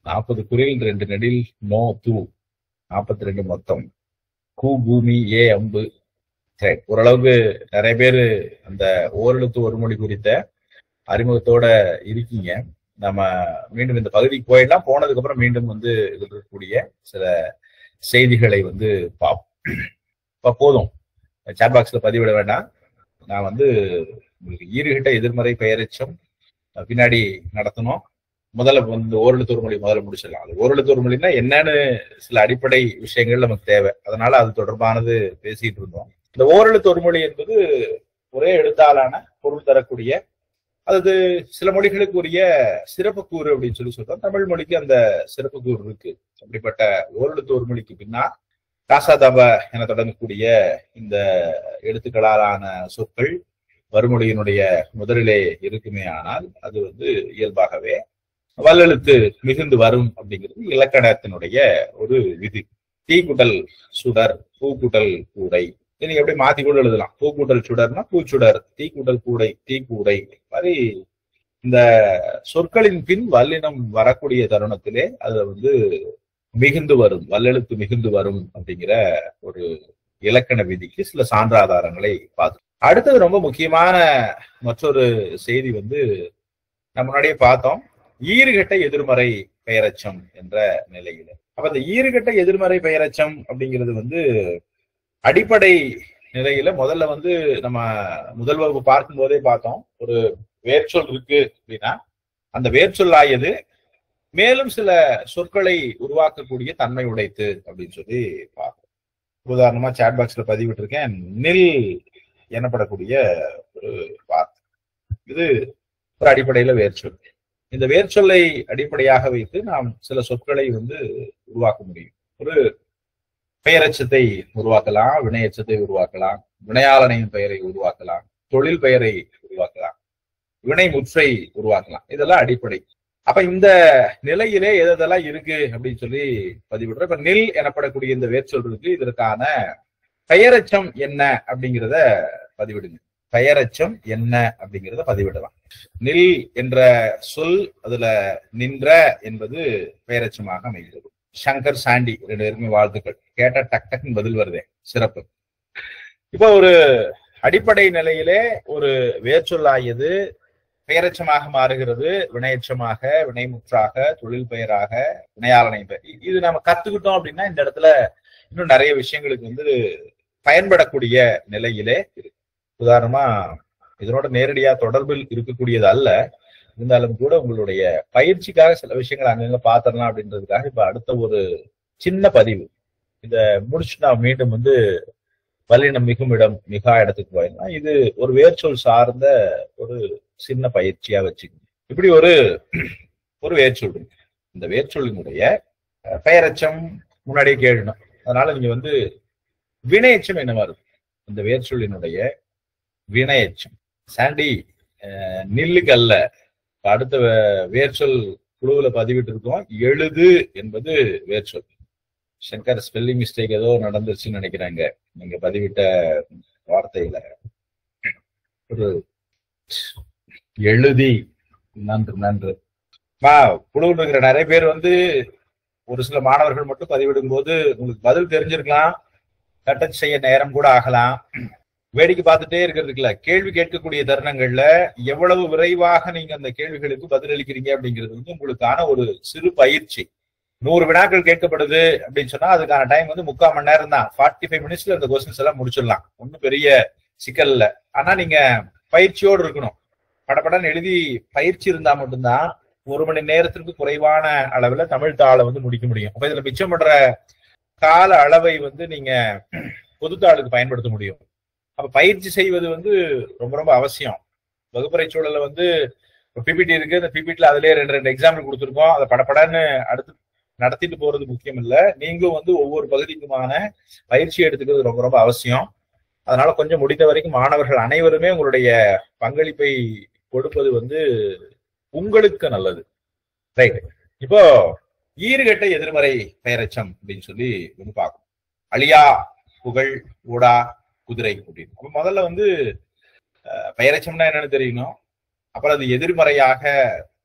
Speaker 1: 40 குறில் 2 நெடில், நோ தூ 42 மொத்தம், கூ பூமி, ஏ அம்பு. சரி, ஓரளவுக்கு நிறைய பேரு அந்த ஓரெழுத்து ஒரு மொழி குறித்த அறிமுகத்தோட இருக்கீங்க. நம்ம மீண்டும் இந்த பகுதிக்கு போயிடலாம். போனதுக்கு அப்புறம் மீண்டும் வந்து இதில் இருக்கக்கூடிய சில செய்திகளை வந்து பார்ப்போம். போதும், சாட் பாக்ஸ்ல பதிவிட வேண்டாம். நான் வந்து உங்களுக்கு ஈறுகிட்ட எதிர்மறை பெயரெச்சம் பின்னாடி நடத்தணும். முதல்ல வந்து ஓரெழுத்து ஒரு மொழி முதல்ல முடிச்சிடலாம். அது ஓரெழுத்து ஒரு மொழின்னா என்னன்னு சில அடிப்படை விஷயங்கள் நமக்கு தேவை. அதனால அது தொடர்பானது பேசிட்டு இருந்தோம். இந்த ஓரெழுத்து ஒரு மொழி என்பது ஒரே எழுத்தாலான பொருள் தரக்கூடிய, அது சில மொழிகளுக்கு உரிய சிறப்பு கூறு அப்படின்னு சொல்லி சொல்றோம். தமிழ் மொழிக்கு அந்த சிறப்பு கூறு இருக்கு. அப்படிப்பட்ட ஓரெழுத்து ஒரு மொழிக்கு பின்னால் காசாதப என தொடங்கக்கூடிய இந்த எழுத்துக்களாலான சொற்கள் வறுமொழியினுடைய முதலிலே இருக்குமே ஆனால் அது வந்து இயல்பாகவே வல்லெழுத்து மிகுந்து வரும் அப்படிங்கிறது இலக்கணத்தினுடைய ஒரு விதி. தீக்குட்டல் சுடர், பூக்குட்டல் கூடை. நீங்க எப்படி மாத்தி கூட எழுதலாம். பூக்கூட்டல் சுடர்னா பூச்சுடர், தீக்கூட்டல் கூடை தீக்கூடை. மாதிரி இந்த சொற்களின் பின் வல்லினம் வரக்கூடிய தருணத்திலே அது மிகுந்து வரும், வல்லெழுத்து மிகுந்து வரும் அப்படிங்கிற ஒரு இலக்கண விதிக்கு சில சான்றாதாரங்களை பார்த்தோம். அடுத்தது ரொம்ப முக்கியமான மற்றொரு செய்தி நம்ம முன்னாடியே பார்த்தோம். ஈறுகெட்ட எதிர்மறை பெயரச்சம் என்ற நிலையில. அப்ப இந்த ஈறுகெட்ட எதிர்மறை பெயரச்சம் அப்படிங்கிறது அடிப்படை நிலையில முதல்ல நம்ம முதல் வகுப்பு பார்க்கும் போதே பார்த்தோம். ஒரு வேர்ச்சொல் இருக்கு அப்படின்னா அந்த வேர்ச்சொல்லாயது மேலும் சில சொற்களை உருவாக்கக்கூடிய தன்மை உடைத்து அப்படின்னு சொல்லி பார்ப்போம். உதாரணமா சாட் பாக்ஸ்ல பதிவிட்டு இருக்கேன். நில் எனப்படக்கூடிய ஒரு வார்த்தை, இது ஒரு அடிப்படையில வேர்ச்சொல். இந்த வேர்ச்சொல்லை அடிப்படையாக வைத்து நாம் சில சொற்களை உருவாக்க முடியும். ஒரு பெயரச்சத்தை உருவாக்கலாம், வினையச்சத்தை உருவாக்கலாம், வினையாளனையின் பெயரை உருவாக்கலாம், தொழில் பெயரை உருவாக்கலாம், வினை முற்றை உருவாக்கலாம். இதெல்லாம் அடிப்படை. அப்ப இந்த நிலையிலே எதெல்லாம் இருக்கு அப்படின்னு சொல்லி பதிவிடுறோம். இப்ப நில் எனப்படக்கூடிய இந்த வேர்ச்சொல் இருக்கு. இதற்கான பெயரச்சம் என்ன அப்படிங்கிறத பதிவிடுங்க. பெயரச்சம் என்ன அப்படிங்கிறத பதிவிடலாம். நில் என்ற சொல், அதுல நின்ற என்பது பெயரச்சமாக அமைகிறது. சங்கர், சாண்டி 2 பேருக்குமே வாழ்த்துக்கள். கேட்டா டக் டக்குன்னு பதில் வருதே, சிறப்பு. இப்போ ஒரு அடிப்படை நிலையிலே ஒரு வேர்ச்சொல்லாயது பெயரச்சமாக மாறுகிறது, வினையச்சமாக, வினைமுற்றாக, தொழில் பெயராக, வினையாளனை பெயர். இது நம்ம கத்துக்கிட்டோம் அப்படின்னா இந்த இடத்துல இன்னும் நிறைய விஷயங்களுக்கு பயன்படக்கூடிய நிலையிலே இருக்கு. உதாரணமா இதனோட நேரடியா தொடர்பில் இருக்கக்கூடியது அல்ல, இருந்தாலும் கூட உங்களுடைய பயிற்சிக்காக சில விஷயங்கள் அங்கங்க பாத்திரலாம் அப்படின்றதுக்காக இப்ப அடுத்த ஒரு சின்ன பதிவு இத முடிச்சு நான் மீண்டும் வல்லினம் மிகும் இடம் மிகா இடத்துக்கு போயிடலாம். இது ஒரு வேர்ச்சொல் சார்ந்த ஒரு சின்ன பயிற்சியா வச்சுக்கணும். இப்படி ஒரு வேர்ச்சொல் இருக்கு. இந்த வேர்ச்சொல்லினுடைய பெயரச்சம் முன்னாடியே கேட்கணும். அதனால நீங்க வினையச்சம் என்னவா இருக்கும்? இந்த வேர்ச்சொல்லினுடைய வினையச்சம். சாண்டி நில்லுக்கு அல்ல, அடுத்த வேர்ச்சொல் குழுவுல பதிவிட்டு இருக்கோம். எழுது என்பது வேர்ச்சொல். சங்கர் ஸ்பெல்லிங் மிஸ்டேக் ஏதோ நடந்துருச்சுன்னு நினைக்கிறாங்க நீங்க பதிவிட்ட வார்த்தையில. ஒரு எழுதி. நன்று நன்று. குழுவில் இருக்கிற நிறைய பேர் ஒரு சில மாணவர்கள் மட்டும் பதிவிடும் போது உங்களுக்கு பதில் தெரிஞ்சிருக்கலாம், கட்டச் செய்ய நேரம் கூட ஆகலாம். வேடிக்கை பார்த்துட்டே இருக்கிறதுக்குல கேள்வி கேட்கக்கூடிய தருணங்கள்ல எவ்வளவு விரைவாக நீங்க அந்த கேள்விகளுக்கு பதிலளிக்கிறீங்க அப்படிங்கிறது உங்களுக்கான ஒரு சிறு பயிற்சி. 100 வினாக்கள் கேட்கப்படுது அப்படின்னு சொன்னா அதுக்கான டைம் 3/4 மணி நேரம் தான். 45 மினிட்ஸ்ல இந்த கொஸ்டின்ஸ் எல்லாம் முடிச்சிடலாம். ஒன்னும் பெரிய சிக்கல் இல்ல. ஆனா நீங்க பயிற்சியோடு இருக்கணும். படப்படன்னு எழுதி பயிற்சி இருந்தா மட்டும்தான் 1 மணி நேரத்திற்கு குறைவான அளவுல தமிழ் தாளை முடிக்க முடியும். அப்ப இதுல மிச்சம் பண்ற கால அளவை நீங்க பொதுத்தாளுக்கு பயன்படுத்த முடியும். அப்ப பயிற்சி செய்வது ரொம்ப ரொம்ப அவசியம். வகுப்பறை சூழல்ல பிபிடி இருக்கு. அந்த பிபிடில அதுலயே 2 எக்ஸாம்பிள் கொடுத்துருக்கோம். அதை படப்படன்னு அடுத்து நடத்திட்டு போறது முக்கியம் இல்ல. நீங்களும் ஒவ்வொரு பகுதிக்குமான பயிற்சி எடுத்துக்கிறது ரொம்ப ரொம்ப அவசியம். அதனால கொஞ்சம் முடிந்த வரைக்கும் மாணவர்கள் அனைவருமே உங்களுடைய பங்களிப்பை கொடுப்பது உங்களுக்கு நல்லது. ரைட். இப்போ ஈறுகெட்ட எதிர்மறை பெயரச்சம் அப்படின்னு சொல்லி பார்க்கணும். அழியா, புகழ், ஊடா, குதிரை அப்படின்னு. அப்ப முதல்ல பெயரச்சம்னா என்னன்னு தெரியணும். அப்புறம் அது எதிர்மறையாக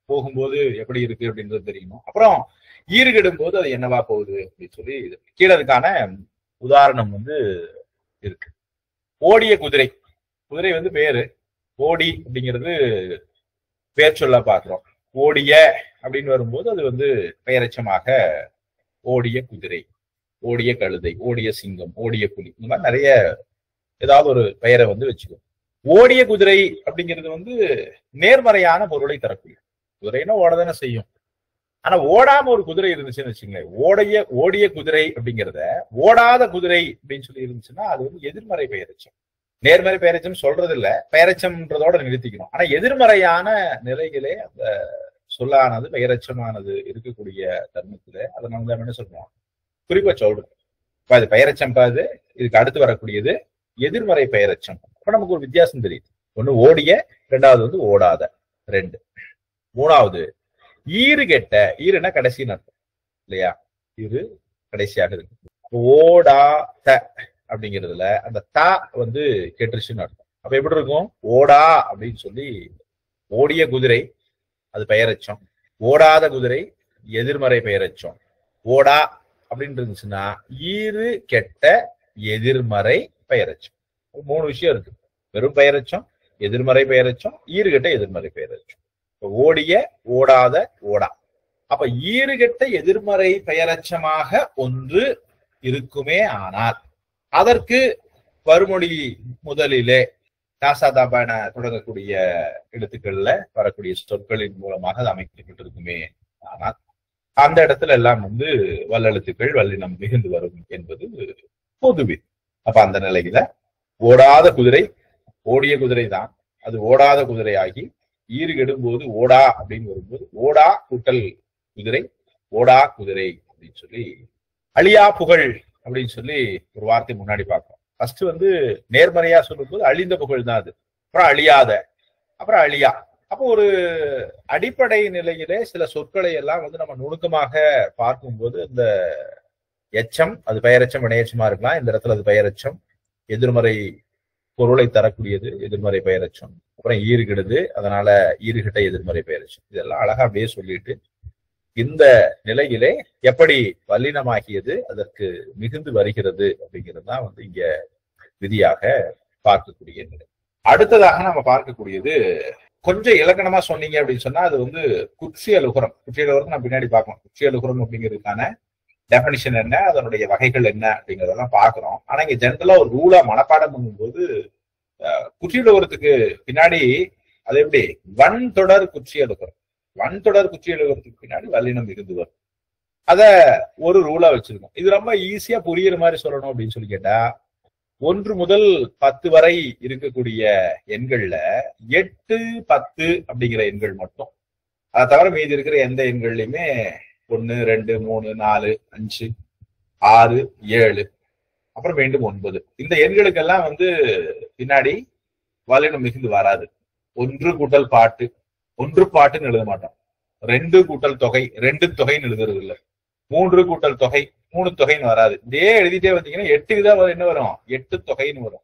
Speaker 1: போகும்போது எப்படி இருக்கு அப்படின்றது தெரியணும். அப்புறம் ஈறுகெடும் போது அது என்னவா போகுது அப்படின்னு சொல்லி கீழே அதுக்கான உதாரணம் இருக்கு. ஓடிய குதிரை. குதிரை பேரு. ஓடி அப்படிங்கிறது பேர் சொல்ல பாக்குறோம். ஓடிய அப்படின்னு வரும்போது அது பெயரச்சமாக ஓடிய குதிரை, ஓடிய கழுதை, ஓடிய சிங்கம், ஓடிய புலி, இந்த மாதிரி நிறைய ஏதாவது ஒரு பெயரை வச்சுக்கோ. ஓடிய குதிரை அப்படிங்கிறது நேர்மறையான பொருளை தரக்கூடிய. குதிரைன்னா ஓடதானே செய்யும். ஆனா ஓடாம ஒரு குதிரை இருந்துச்சுன்னு வச்சுங்களேன், ஓடிய குதிரை அப்படிங்கிறத ஓடாத குதிரை அப்படின்னு சொல்லி இருந்துச்சுன்னா அது எதிர்மறை பெயரச்சம். நேர்மறை பெயரச்சம் சொல்றது இல்ல, பெயரச்சம்ன்றதோட நிறுத்திக்கணும். ஆனா எதிர்மறையான நிலைகளே அந்த சொல்லானது பெயரச்சமானது இருக்கக்கூடிய தருணத்துல அதை நம்ம என்ன சொல்றோம், குறிப்பா சொல்றோம். இப்ப அது பெயரச்சம் பாது, இதுக்கு அடுத்து வரக்கூடியது எதிர்மறை பெயரச்சம். அப்ப நமக்கு ஒரு வித்தியாசம் தெரியுது. ஒண்ணு ஓடிய, ரெண்டாவது ஓடாத. 2. 3வது ஈறு கெட்ட, ஈறுனா கடைசின்னு அர்த்தம் இல்லையா, ஈறு கடைசியாக இருக்கு. ஓடா த அப்படிங்கிறதுல அந்த த வந்து கெட்டுருச்சுன்னு அர்த்தம். அப்ப எப்படி இருக்கும்? ஓடா அப்படின்னு சொல்லி ஓடிய குதிரை அது பெயரச்சம், ஓடாத குதிரை எதிர்மறை பெயரச்சம். ஓடா அப்படின்னு இருந்துச்சுன்னா ஈறு கெட்ட எதிர்மறை பெயரச்சம். 3 விஷயம் இருக்கு. வெறும் பெயரச்சம், எதிர்மறை பெயரச்சம், ஈறுகெட்ட எதிர்மறை பெயரச்சம். ஓடிய, ஓடாத, ஓடா. அப்ப ஈறுகெட்ட எதிர்மறை பெயரச்சமாக ஒன்று இருக்குமே ஆனால் அதற்கு வறுமொழி முதலிலே தாசாதாபான தொடங்கக்கூடிய எழுத்துக்கள்ல வரக்கூடிய சொற்களின் மூலமாக அது அமைக்கப்பட்டிருக்குமே ஆனால் அந்த இடத்துல எல்லாம் வந்து வல்லெழுத்துக்கள் வல்லினம் மிகுந்து வரும் என்பது பொதுவே. அப்ப அந்த நிலையில ஓடாத குதிரை ஓடிய குதிரை தான், அது ஓடாத குதிரை ஆகி ஈறு கெடும்போது ஓடா அப்படின்னு வரும்போது ஓடா கூட்டல் குதிரை, ஓடா குதிரை அப்படின்னு சொல்லி அழியா புகழ் அப்படின்னு சொல்லி ஒரு வார்த்தை முன்னாடி பார்ப்போம். ஃபர்ஸ்ட் வந்து நேர்மறையா சொல்லும்போது அழிந்த புகழ் தான் அது, அப்புறம் அழியாத, அப்புறம் அழியா. அப்போ ஒரு அடிப்படை நிலையிலே சில சொற்களை எல்லாம் வந்து நம்ம நுணுக்கமாக பார்க்கும்போது இந்த எச்சம் அது பெயரச்சம் வினையச்சமா இருக்கலாம், இந்த இடத்துல அது பெயரச்சம் எதிர்மறை பொருளை தரக்கூடியது எதிர்மறை பெயரச்சம், அப்புறம் ஈறு கெடுது அதனால ஈறுகிட்ட எதிர்மறை பெயரச்சம். இதெல்லாம் அழகா அப்படியே சொல்லிட்டு இந்த நிலையிலே எப்படி வல்லினமாகியது அதற்கு மிகுந்து வருகிறது அப்படிங்கிறது தான் வந்து இங்க விதியாக பார்க்கக்கூடிய நிலை. அடுத்ததாக நம்ம பார்க்கக்கூடியது கொஞ்சம் இலக்கணமா சொன்னீங்க அப்படின்னு சொன்னா அது வந்து குற்றியலுகரம். குற்றியலுகரம் நான் பின்னாடி பார்க்கலாம். குற்றியலுகரம் அப்படிங்கிறதுக்கான டெபினிஷன் என்ன, அதனுடைய வகைகள் என்ன அப்படிங்கிறதெல்லாம் பாக்குறோம். ஆனா இங்க ஜென்ரலா ஒரு ரூலா மனப்பாடம் பண்ணும்போது குற்றியலுகரத்துக்கு பின்னாடி அது எப்படி வன் தொடர் குற்றியலுகரம், வன் தொடர் குற்றியலுகரத்துக்கு பின்னாடி வல்லினம் மிகுந்து வரும். அத ஒரு ரூலா வச்சிருக்கோம். இது ரொம்ப ஈஸியா புரியுற மாதிரி சொல்லணும் அப்படின்னு சொல்லி கேட்டா 1 முதல் 10 வரை இருக்கக்கூடிய எண்கள்ல 8, 10 அப்படிங்கிற எண்கள் மட்டும், அதை தவிர மீதி இருக்கிற எந்த எண்கள்லயுமே 1, 2, 3, 4, 5, 6, 7 அப்புறம் மீண்டும் 9 இந்த எண்களுக்கெல்லாம் வந்து பின்னாடி வல்லினம் மிகுந்து வராது. 1 கூட்டல் பாட்டு, 1 பாட்டுன்னு எழுத மாட்டோம். 2 கூட்டல் தொகை, 2 தொகைன்னு எழுதுறது இல்லை. 3 கூட்டல் தொகை, 3 தொகைன்னு வராது. இதே எழுதிட்டே வந்தீங்கன்னா 8க்கு தான் என்ன வரும், 8 தொகைன்னு வரும்.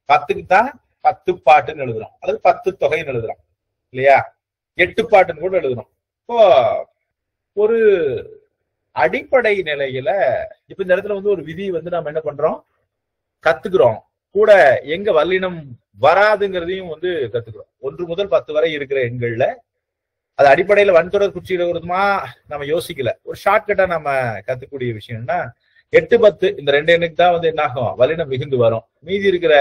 Speaker 1: 10க்கு தான் 10 பாட்டுன்னு எழுதுறோம், அல்லது 10 தொகைன்னு எழுதுறோம் இல்லையா, 8 பாட்டுன்னு கூட எழுதுறோம். இப்போ ஒரு அடிப்படை நிலையில இப்ப இந்த இடத்துல வந்து ஒரு விதி வந்து நம்ம என்ன பண்றோம், கத்துக்கிறோம். கூட எங்க வல்லினம் வராதுங்கிறதையும் வந்து கத்துக்கிறோம். 1 முதல் 10 வரை இருக்கிற எண்கள்ல அது அடிப்படையில வன்தொடர் குற்றியலுகரமா நம்ம யோசிக்கல. ஒரு ஷார்ட்கட்டா நம்ம கத்துக்கூடிய விஷயம்னா 8, 10 இந்த 2 எண்ணுக்கு தான் வந்து என்ன ஆகும், வல்லினம் மிகுந்து வரும். மீதி இருக்கிற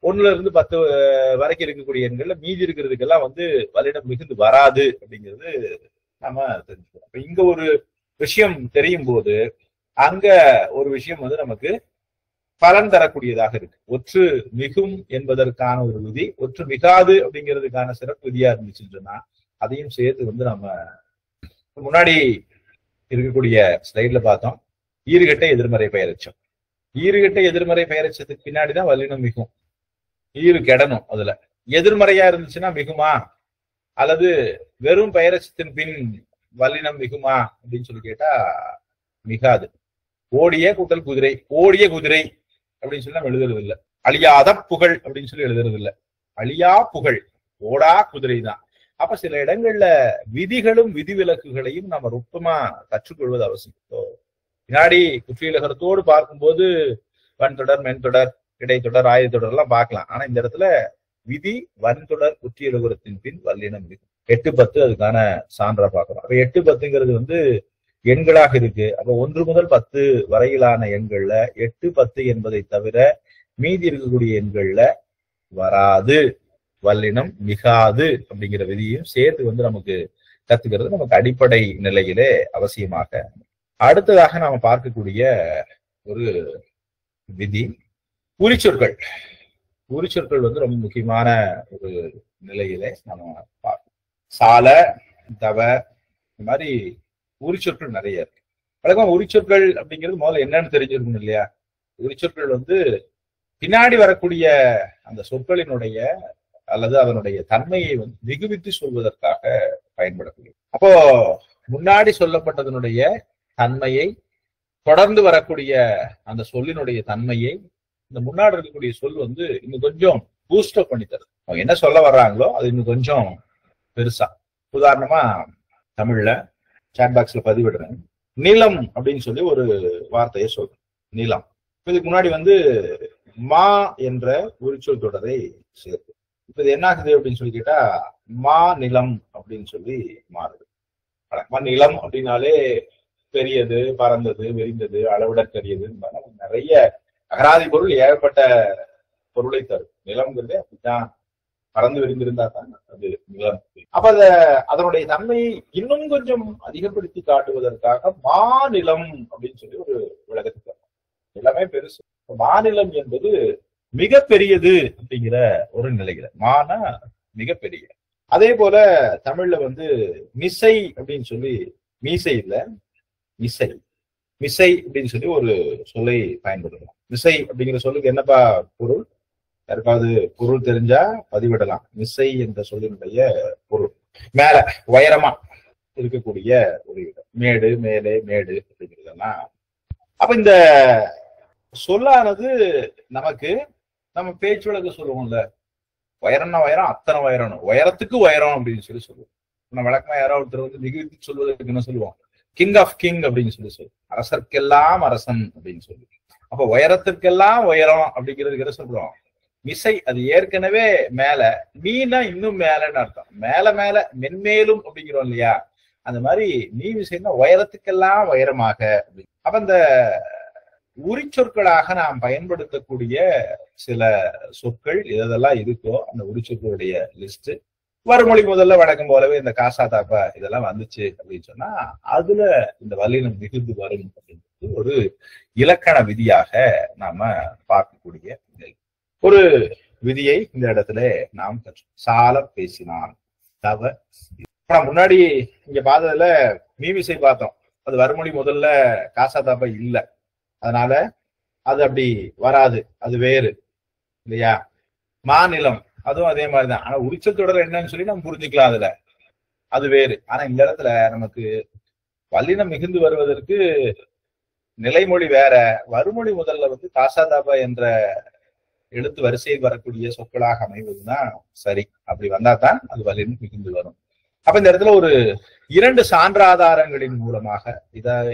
Speaker 1: 1ல இருந்து 10 வரைக்கும் இருக்கக்கூடிய எண்கள்ல மீதி இருக்கிறதுக்கெல்லாம் வந்து வல்லினம் மிகுந்து வராது அப்படிங்கிறது நம்ம தெரிஞ்சுக்கிறோம். இப்ப இங்க ஒரு விஷயம் தெரியும் போது அங்க ஒரு விஷயம் வந்து நமக்கு பலன் தரக்கூடியதாக இருக்கு. ஒற்று மிகும் என்பதற்கான ஒரு விதி, ஒற்று மிகாது அப்படிங்கிறதுக்கான சிறப்பு விதியா இருந்துச்சுன்னு சொன்னா அதையும் சேர்த்து வந்து நம்ம முன்னாடி இருக்கக்கூடிய ஸ்லைட்ல பார்த்தோம். ஈறுகெட்ட எதிர்மறை பெயரச்சம், ஈறுகெட்ட எதிர்மறை பெயரச்சத்துக்கு பின்னாடிதான் வல்லினம் மிகும். ஈறு கெடணும். அதுல எதிர்மறையா இருந்துச்சுன்னா மிகுமா, அல்லது வெறும் பெயரச்சத்தின் பின் வல்லினம் மிகுமா அப்படின்னு சொல்லி கேட்டா மிகாது. ஓடிய கூட்டல் குதிரை, ஓடிய குதிரை அப்படின்னு சொல்லி நம்ம எழுதுறது இல்லை. அழியாத புகழ் அப்படின்னு சொல்லி எழுதுறது இல்லை. அழியா புகழ், ஓடா குதிரை தான். அப்ப சில இடங்கள்ல விதிகளும் விதிவிலக்குகளையும் நம்ம நுட்பமா கற்றுக்கொள்வது அவசியம். பின்னாடி குற்றியலுகரத்தோடு பார்க்கும்போது வன்தொடர், மென்தொடர், இடைத்தொடர், ஆயுதத்தொடர் எல்லாம் பார்க்கலாம். ஆனா இந்த இடத்துல விதி வன்தொடர் குற்றியலுகரத்தின் பின் வல்லினம் மிகும். 8, 10 அதுக்கான சான்றா பார்க்கிறோம். அப்ப 8, 10ங்கிறது வந்து எண்களாக இருக்கு. அப்ப 1 முதல் 10 வரையிலான எண்கள்ல 8, 10 என்பதை தவிர மீதி இருக்கக்கூடிய எண்கள்ல வராது, வல்லினம் மிகாது அப்படிங்கிற விதியும் சேர்த்து வந்து நமக்கு கத்துக்கிறது நமக்கு அடிப்படை நிலையிலே அவசியமாக. அடுத்ததாக நாம பார்க்கக்கூடிய ஒரு விதி உரிச்சொற்கள். உரிச்சொற்கள் வந்து ரொம்ப முக்கியமான ஒரு நிலையிலே நம்ம பார்க்கணும். சால, தவ, இந்த மாதிரி உரிச்சொற்கள் நிறைய இருக்கு. வழக்கமா உரிச்சொற்கள் அப்படிங்கிறது முதல்ல என்னன்னு தெரிஞ்சிருக்கணும் இல்லையா. உரிச்சொற்கள் வந்து பின்னாடி வரக்கூடிய அந்த சொற்களினுடைய அல்லது அதனுடைய தன்மையை வந்து மிகுவித்து சொல்வதற்காக பயன்படக்கூடிய. அப்போ முன்னாடி சொல்லப்பட்டதனுடைய தன்மையை, தொடர்ந்து வரக்கூடிய அந்த சொல்லினுடைய தன்மையை இந்த முன்னாடி இருக்கக்கூடிய சொல் வந்து இன்னும் கொஞ்சம் பூஸ்டப் பண்ணி தருது. அவங்க என்ன சொல்ல வர்றாங்களோ அது இன்னும் கொஞ்சம் பெருசா. உதாரணமா தமிழ்ல சாட் பாக்ஸ்ல பதிவிடுறேன். நிலம் அப்படின்னு சொல்லி ஒரு வார்த்தையை சொல்றேன். நிலம். இதுக்கு முன்னாடி வந்து மா என்ற உரிச்சொல் தொடரை சேர்த்து. இப்ப இது என்ன ஆகுது அப்படின்னு சொல்லி கேட்டா மா நிலம் அப்படின்னு சொல்லி மாறுது. நிலம் அப்படின்னாலே பெரியது, பறந்தது, விரிந்தது, அளவிடற்கரியது, நிறைய அகராதி பொருள் ஏகப்பட்ட பொருளை தரும். நிலம்ங்கிறது அப்படித்தான், பறந்து விரிந்திருந்தா தான் அது நிலம். அப்ப அதனுடைய தன்மையை இன்னும் கொஞ்சம் அதிகப்படுத்தி காட்டுவதற்காக மாநிலம் அப்படின்னு சொல்லி ஒரு விளக்கத்துக்கு நிலமே பெருசு. மாநிலம் என்பது மிக பெரியது அப்படிங்கிற ஒரு நிலையில மானா மிகப்பெரிய. அதே போல தமிழ்ல வந்து மிசை அப்படின்னு சொல்லி, மீசை இல்ல மிசை, மிசை அப்படின்னு சொல்லி ஒரு சொல்லை பயன்படுத்தலாம். மிசை அப்படிங்கிற சொல்லுக்கு என்னப்பா பொருள்? யாருக்காவது பொருள் தெரிஞ்சா பதிவிடலாம். மிசை என்ற சொல்லினுடைய பொருள் மேல உயரமா இருக்கக்கூடிய ஒரு இடம். மேடு, மேலே, மேடு அப்படிங்கிறதெல்லாம். அப்ப இந்த சொல்லானது நமக்கு நம்ம பேச்சு வழக்கு சொல்லுவோம்ல, உயரம்னா உயரம், அத்தனை உயரம், உயரத்துக்கு உயரம் அப்படின்னு சொல்லி சொல்லுவோம். நம்ம வழக்கமா யாராவது ஒருத்தர் வந்து மிகுதி சொல்வதற்கு என்ன சொல்லுவோம்? கிங் ஆஃப் கிங் அப்படின்னு சொல்லி சொல்லுவோம். அரசர்க்கெல்லாம் அரசன் அப்படின்னு சொல்லி. அப்ப உயரத்திற்கெல்லாம் உயரம் அப்படிங்கிறதுக்கு என்ன சொல்றோம்? மிசை. அது ஏற்கனவே மேல, மீனா இன்னும் மேலன்னு அர்த்தம். மேல மேல, மென்மேலும் அப்படிங்கிறோம் இல்லையா? அந்த மாதிரி மீ மிசைன்னா உயரத்துக்கெல்லாம் உயரமாக. அப்ப இந்த உரிச்சொற்களாக நாம் பயன்படுத்தக்கூடிய சில சொற்கள் இதெல்லாம் இருக்கோ அந்த உரிச்சொற்களுடைய லிஸ்ட் வறுமொழி முதல்ல வழக்கம் போலவே இந்த காசா தாப்பா இதெல்லாம் வந்துச்சு அப்படின்னு சொன்னா அதுல இந்த வல்லினம் மிகுந்து வரும் அப்படின்றது ஒரு இலக்கண விதியாக நாம பார்க்கக்கூடிய ஒரு விதியை இந்த இடத்துல நாம் சால பேசினான். தவ முன்னாடி இங்க பார்த்ததுல மீமிசை பார்த்தோம். அது வறுமொழி முதல்ல காசா தாப்பா இல்ல, அதனால அது அப்படி வராது, அது வேறு இல்லையா? மாநிலம் அதுவும் அதே மாதிரிதான். ஆனா உரிச்சல் தொடர் என்னன்னு சொல்லி நம்ம புரிஞ்சுக்கலாம், அதுல அது வேறு. ஆனா இந்த இடத்துல நமக்கு வல்லினம் மிகுந்து வருவதற்கு நிலைமொழி வேற, வறுமொழி முதல்ல வந்து காசாதாபா என்ற எழுத்து வரிசையில் வரக்கூடிய சொற்களாக அமைவதுதான் சரி. அப்படி வந்தா தான் அது வல்லினம் மிகுந்து வரும். அப்ப இந்த இடத்துல ஒரு 2 சான்றாதாரங்களின் மூலமாக,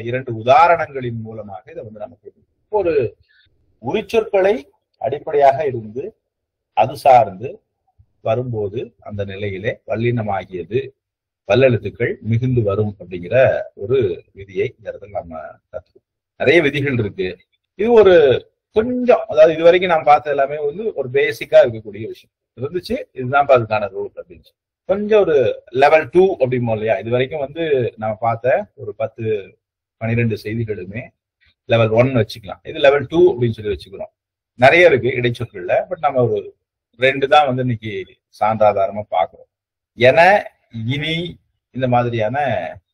Speaker 1: இரண்டு உதாரணங்களின் மூலமாக இதை வந்து நமக்கு ஒரு உரிச்சொற்களை அடிப்படையாக இருந்து அது சார்ந்து வரும்போது அந்த நிலையிலே வல்லினமாகியது வல்லெழுத்துக்கள் மிகுந்து வரும் அப்படிங்கிற ஒரு விதியை இந்த இடத்துல நம்ம கற்றுக்கணும். நிறைய விதிகள் இருக்கு. இது ஒரு கொஞ்சம், அதாவது இது வரைக்கும் நான் பார்த்த எல்லாமே வந்து ஒரு பேசிக்கா இருக்கக்கூடிய விஷயம் இருந்துச்சு. இதுதான் அதுக்கான ரூல் அப்படின்னு கொஞ்சம் ஒரு லெவல் 2 அப்படிமோ இல்லையா? இது வரைக்கும் வந்து நம்ம பார்த்த ஒரு 10-12 செய்திகளுமே லெவல் 1 வச்சுக்கலாம். இது லெவல் 2 அப்படின்னு சொல்லி வச்சுக்கிறோம். நிறைய இருக்கு இடைச்சொற்கள்ல. பட் நம்ம ஒரு 2 தான் வந்து இன்னைக்கு சான்றாதாரமா பார்க்கிறோம். என, இனி இந்த மாதிரியான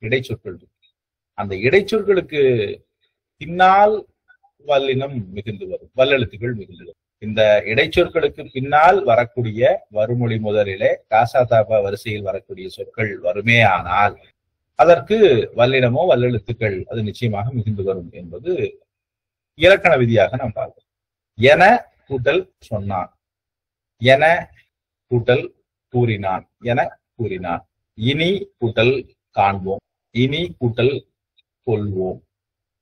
Speaker 1: இடைச்சொற்கள் இருக்கு. அந்த இடைச்சொற்களுக்கு பின்னால் வல்லினம் மிகுந்து வரும், வல்லெழுத்துக்கள் மிகுந்து வரும். இந்த இடைச்சொற்களுக்கு பின்னால் வரக்கூடிய வறுமொழி முதலிலே காசாதாபா வரிசையில் வரக்கூடிய சொற்கள் வருமே ஆனால் அதற்கு வல்லினமோ வல்லெழுத்துக்கள் அது நிச்சயமாக மிகுந்து வரும் என்பது இலக்கண விதியாக நாம் பார்க்கிறோம். என கூட்டல் சொன்னான், என கூட்டல் கூறினான், என கூறினான். இனி கூட்டல் காண்போம், இனி கூட்டல் கொள்வோம்,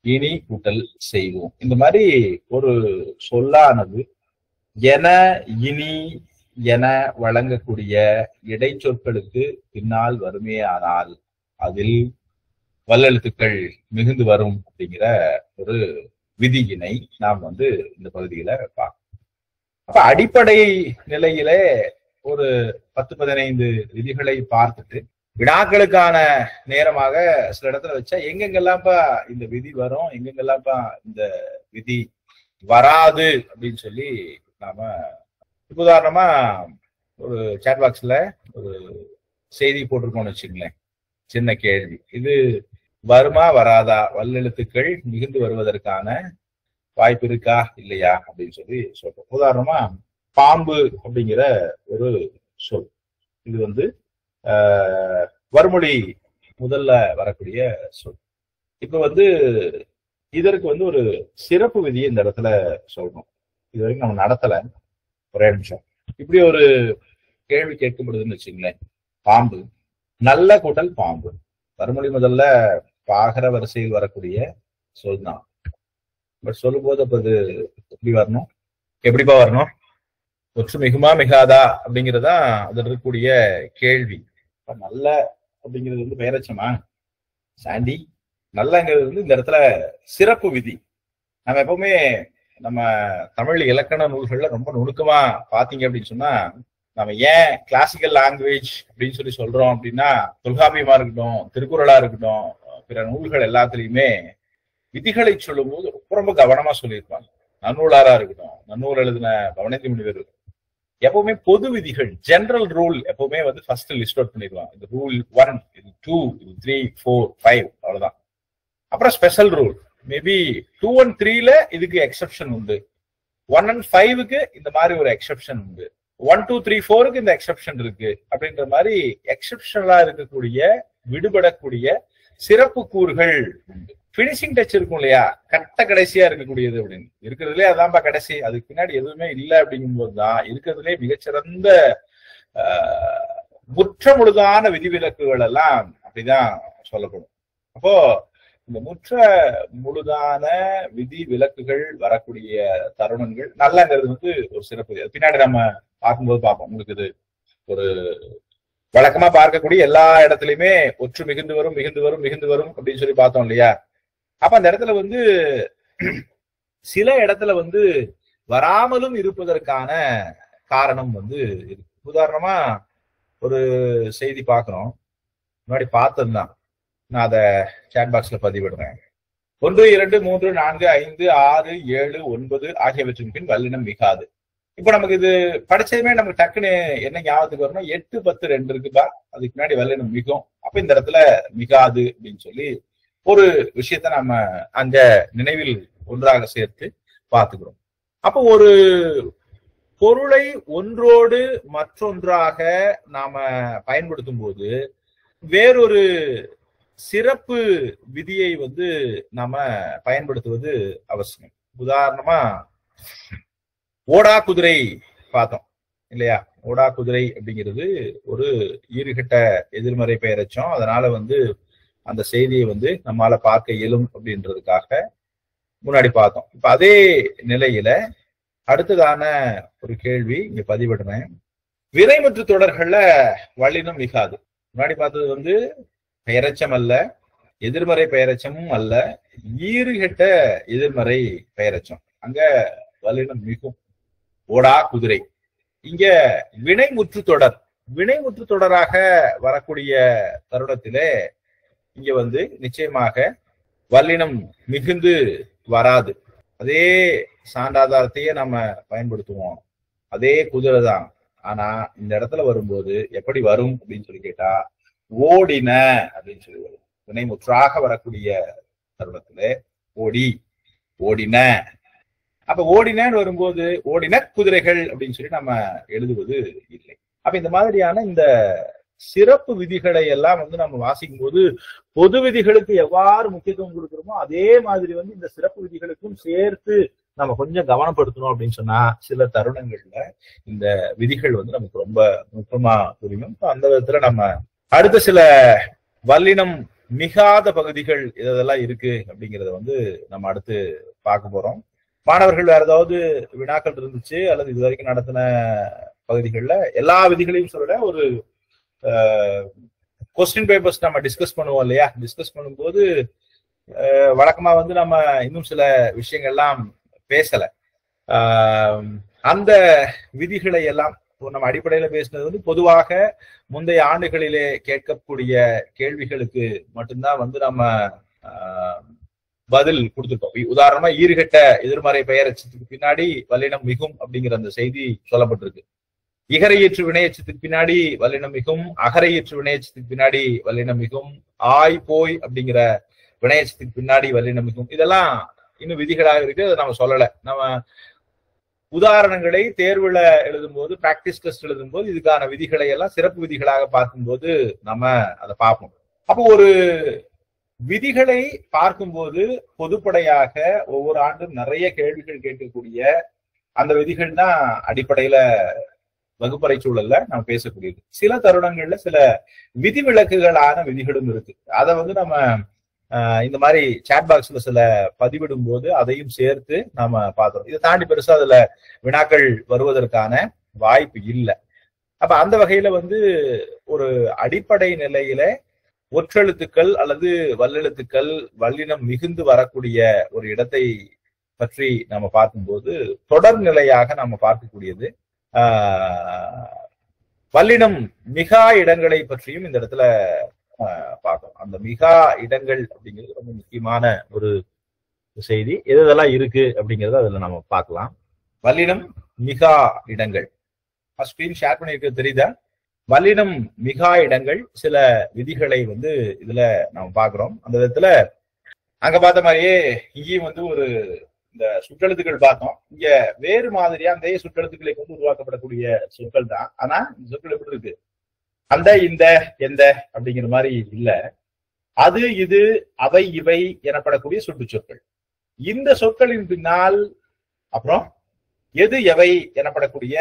Speaker 1: இனி கூட்டல் செய்வோம். இந்த மாதிரி ஒரு சொல்லானது என, இனி என வழங்கக்கூடிய இடைச்சொற்களுக்கு பின்னால் வருமேயானால் அதில் வல்லெழுத்துக்கள் மிகுந்து வரும் அப்படிங்கிற ஒரு விதியினை நாம் வந்து இந்த பகுதியில பார்க்கணும். அப்ப அடிப்படை நிலையிலே ஒரு 10-15 விதிகளை பார்த்துட்டு வினாக்களுக்கான நேரமாக சில இடத்துல வச்சா எங்கெங்கெல்லாம்ப்பா இந்த விதி வரும், எங்கெங்கெல்லாம்ப்பா இந்த விதி வராது அப்படின்னு சொல்லி நாம உதாரணமா ஒரு சாட் பாக்ஸ்ல ஒரு செய்தி போட்டிருக்கோம்னு வச்சுங்களேன். சின்ன கேள்வி, இது வருமா வராதா, வல்லெழுத்துக்கள் மிகுந்து வருவதற்கான வாய்ப்பு இருக்கா இல்லையா அப்படின்னு சொல்லி சொல்றோம். உதாரணமா பாம்பு அப்படிங்கிற ஒரு சொல், இது வந்து வறுமொழி முதல்ல வரக்கூடிய சொல். இப்ப வந்து இதற்கு வந்து ஒரு சிறப்பு விதியை இந்த இடத்துல சொல்லணும். இது வரைக்கும் நம்ம நடத்தல. ஒரே நிமிஷம். இப்படி ஒரு கேள்வி கேட்கப்படுதுன்னு வச்சுங்களேன். பாம்பு, நல்ல கூட்டல் பாம்பு, வறுமொழி முதல்ல பாகர வரிசையில் வரக்கூடிய சொல் தான். பட் சொல்லும் போது அப்ப அது எப்படி வரணும், எப்படிப்பா வரணும், ஒற்று மிகுமா மிகாதா அப்படிங்கிறதா அதில் இருக்கக்கூடிய கேள்வி. நல்ல அப்படிங்கிறது வந்து பெயரச்சமா சாண்டி? நல்லங்கிறது வந்து இந்த இடத்துல சிறப்பு விதி. நம்ம எப்பவுமே நம்ம தமிழ் இலக்கண நூல்கள்ல ரொம்ப நுணுக்கமா பாத்தீங்க அப்படின்னு சொன்னா, நம்ம ஏன் கிளாசிக்கல் லாங்குவேஜ் அப்படின்னு சொல்லி சொல்றோம் அப்படின்னா, தொல்காப்பியமா இருக்கட்டும், திருக்குறளா இருக்கட்டும், பிற நூல்கள் எல்லாத்துலயுமே விதிகளை சொல்லும் போது ரொம்ப ரொம்ப கவனமா சொல்லியிருப்பாங்க. நன்னூலாரா இருக்கட்டும், நன்னூல் எழுதின பவனந்தி முனிவர் எப்பவுமே பொது விதிகள், ஜெனரல் ரூல் எப்பவுமே வந்து ஃபர்ஸ்ட் லிஸ்ட் அவுட் பண்ணிடுவாங்க. இது ரூல் 1, இது 2, இது 3, 4, 5 அவ்வளவுதான். அப்புறம் ஸ்பெஷல் ரூல் மேபி 2 and 3ல இதுக்கு எக்ஸெப்ஷன் உண்டு, 1 and 5க்கு இந்த மாதிரி ஒரு எக்ஸெப்ஷன் உண்டு, 1, 2, 3, 4க்கு இந்த எக்ஸெப்ஷன் இருக்கு அப்படின்ற மாதிரி எக்ஸெப்ஷனலா இருக்கக்கூடிய விடுபடக்கூடிய சிறப்பு கூறுகள் உண்டு. பினிஷிங் டச் இருக்கும் இல்லையா, கட்ட கடைசியா இருக்கக்கூடியது அப்படின்னு இருக்கிறதுலே அதான்பா கடைசி, அதுக்கு பின்னாடி எதுவுமே இல்லை அப்படிங்கும் போதுதான் இருக்கிறதுலே மிகச்சிறந்த முற்ற முழுதான விதிவிலக்குகள் எல்லாம் அப்படிதான் சொல்லப்படும். அப்போ இந்த முற்ற முழுதான விதி விலக்குகள் வரக்கூடிய தருணங்கள் நல்லங்கிறது வந்து ஒரு சிறப்பு. பின்னாடி நம்ம பார்க்கும்போது பார்ப்போம். உங்களுக்கு இது ஒரு வழக்கமா பார்க்கக்கூடிய எல்லா இடத்துலயுமே ஒற்று மிகுந்து வரும் மிகுந்து வரும் மிகுந்து வரும் அப்படின்னு சொல்லி பார்த்தோம் இல்லையா. அப்ப அந்த இடத்துல வந்து சில இடத்துல வந்து வராமலும் இருப்பதற்கான காரணம் வந்து இருக்கு. உதாரணமா ஒரு செய்தி பார்க்கிறோம், முன்னாடி பார்த்ததுதான், நான் அதை சாட் பாக்ஸ்ல பதிவிடுறேன். 1, 2, 3, 4, 5, 6, 7, 9 ஆகியவற்றின் பின் வல்லினம் மிகாது. இப்ப நமக்கு இது படிச்சதுமே நமக்கு டக்குன்னு என்ன ஞாபகத்துக்கு வரணும், 8, 10, 2 இருக்குப்பா, அதுக்கு முன்னாடி வல்லினம் மிகும். அப்ப இந்த இடத்துல மிகாது அப்படின்னு சொல்லி ஒரு விஷயத்த நம்ம அங்க நினைவில் ஒன்றாக சேர்த்து பார்த்துக்கிறோம். அப்போ ஒரு பொருளை ஒன்றோடு மற்றொன்றாக நாம பயன்படுத்தும் போது வேறொரு சிறப்பு விதியை வந்து நாம பயன்படுத்துவது அவசியம். உதாரணமா ஓடா குதிரை பார்த்தோம் இல்லையா. ஓடா குதிரை அப்படிங்கிறது ஒரு ஈறுகட்ட எதிர்மறை பெயரச்சம். அதனால வந்து அந்த செய்தியை வந்து நம்மால பார்க்க இயலும் அப்படின்றதுக்காக முன்னாடி பார்த்தோம். இப்ப அதே நிலையில அடுத்ததான ஒரு கேள்வி இங்க பதிவிடுறேன். வினைமுற்று தொடர்கள்ல வல்லினம் மிகாது. முன்னாடி பார்த்தது வந்து பெயரச்சம் அல்ல, எதிர்மறை பெயரச்சமும் அல்ல, ஈறுகெட்ட எதிர்மறை பெயரச்சம். அங்க வல்லினம் மிகும். ஓடா குதிரை. இங்க வினைமுற்று தொடர், வினைமுற்று தொடராக வரக்கூடிய தருணத்திலே இங்க வந்து நிச்சயமாக வல்லினம் மிகுந்து வராது. அதே சான்றாதாரத்தையே நம்ம பயன்படுத்துவோம், அதே குதிரை தான். ஆனா இந்த இடத்துல வரும்போது எப்படி வரும் அப்படின்னு சொல்லி கேட்டா, ஓடின அப்படின்னு சொல்லி வரும். வினைமுற்றாக வரக்கூடிய தருணத்துல ஓடி, ஓடின. அப்ப ஓடினன்னு வரும்போது ஓடின குதிரைகள் அப்படின்னு சொல்லி நம்ம எழுதுவது இல்லை. அப்ப இந்த மாதிரியான இந்த சிறப்பு விதிகளை எல்லாம் வந்து நம்ம வாசிக்கும் போது பொது விதிகளுக்கு எவ்வாறு முக்கியத்துவம் கொடுக்கிறோமோ அதே மாதிரி வந்து இந்த சிறப்பு விதிகளுக்கும் சேர்த்து நம்ம கொஞ்சம் கவனப்படுத்தணும் அப்படின்னு சொன்னா சில தருணங்கள்ல இந்த விதிகள் வந்து நமக்கு ரொம்ப நுட்பமா புரியும். அந்த விதத்துல நம்ம அடுத்த சில வல்லினம் மிகாத பகுதிகள் இதெல்லாம் இருக்கு அப்படிங்கிறத வந்து நம்ம அடுத்து பார்க்க போறோம். மாணவர்கள் வேற ஏதாவது வினாக்கள் இருந்துச்சு அல்லது இது வரைக்கும் நடத்தின பகுதிகளில் எல்லா விதிகளையும் சொல்லல, ஒரு கொஸ்டின் பேப்பர்ஸ் நம்ம டிஸ்கஸ் பண்ணுவோம் இல்லையா. டிஸ்கஸ் பண்ணும்போது வழக்கமா வந்து நம்ம இன்னும் சில விஷயங்கள்லாம் பேசல. அந்த விதிகளை எல்லாம் நம்ம அடிப்படையில பேசினது வந்து பொதுவாக முந்தைய ஆண்டுகளிலே கேட்கக்கூடிய கேள்விகளுக்கு மட்டும்தான் வந்து நம்ம பதில் கொடுத்துட்டோம். உதாரணமா ஈறுகட்ட எதிர்மறை பெயரச்சத்துக்கு பின்னாடி வல்லினம் மிகும் அப்படிங்கிற அந்த செய்தி சொல்லப்பட்டிருக்கு. இகரையீற்று வினையச்சத்துக்கு பின்னாடி வல்லினம் மிகும், அகரையீற்று வினையச்சத்துக்கு பின்னாடி வல்லினம் மிகும், ஆய் போய் அப்படிங்கிற வினையச்சத்துக்கு பின்னாடி வல்லினம் மிகும். இதெல்லாம் இன்னும் விதிகளாக இருக்கு, அதை நம்ம சொல்லல. நம்ம உதாரணங்களை தேர்வுல எழுதும் போது, பிராக்டிஸ் டெஸ்ட் எழுதும் போது இதுக்கான விதிகளை எல்லாம் சிறப்பு விதிகளாக பார்க்கும்போது நம்ம அதை பார்ப்போம். அப்போ ஒரு விதிகளை பார்க்கும்போது பொதுப்படையாக ஒவ்வொரு ஆண்டும் நிறைய கேள்விகள் கேட்கக்கூடிய அந்த விதிகள் தான் அடிப்படையில வகுப்பறை சூழல்ல நம்ம பேசக்கூடியது. சில தருணங்கள்ல சில விதிவிலக்குகளான விதிகளும் இருக்கு. அதை நம்ம இந்த மாதிரி சாட் பாக்ஸ்ல சில பதிவிடும் போது அதையும் சேர்த்து நாம பார்த்தோம். இதை தாண்டி பெருசா அதுல வினாக்கள் வருவதற்கான வாய்ப்பு இல்லை. அப்ப அந்த வகையில ஒரு அடிப்படை நிலையில ஒற்றெழுத்துக்கள் அல்லது வல்லெழுத்துக்கள் வல்லினம் மிகுந்து வரக்கூடிய ஒரு இடத்தை பற்றி நம்ம பார்க்கும்போது தொடர்நிலையாக நாம பார்க்கக்கூடியது வல்லினம் மிகா இடங்களை பற்றியும் இந்த இடத்துல பார்க்கணும். அந்த மிகா இடங்கள் அப்படிங்கிறது ரொம்ப முக்கியமான ஒரு செய்தி. எதெல்லாம் இருக்கு அப்படிங்கறத அதுல நம்ம பார்க்கலாம். வல்லினம் மிகா இடங்கள் ஸ்கிரீன் ஷேர் பண்ணிருக்க தெரியுதா? வல்லினம் மிகா இடங்கள் சில விதிகளை இதுல நம்ம பாக்குறோம். அந்த விதத்துல அங்க பார்த்த மாதிரியே இங்கேயும் ஒரு இந்த சுற்றெழுத்துக்கள் பார்த்தோம். இங்க வேறு மாதிரியா அந்த சுற்றெழுத்துக்களை கொண்டு உருவாக்கப்படக்கூடிய சொற்கள் தான். ஆனா இந்த சொற்கள் எப்படி இருக்கு? அந்த, இந்த, எந்த அப்படிங்கிற மாதிரி இல்ல. அது, இது, அவை, இவை எனப்படக்கூடிய சுட்டு சொற்கள். இந்த சொற்களின் பின்னால் அப்புறம் எது, எவை எனப்படக்கூடிய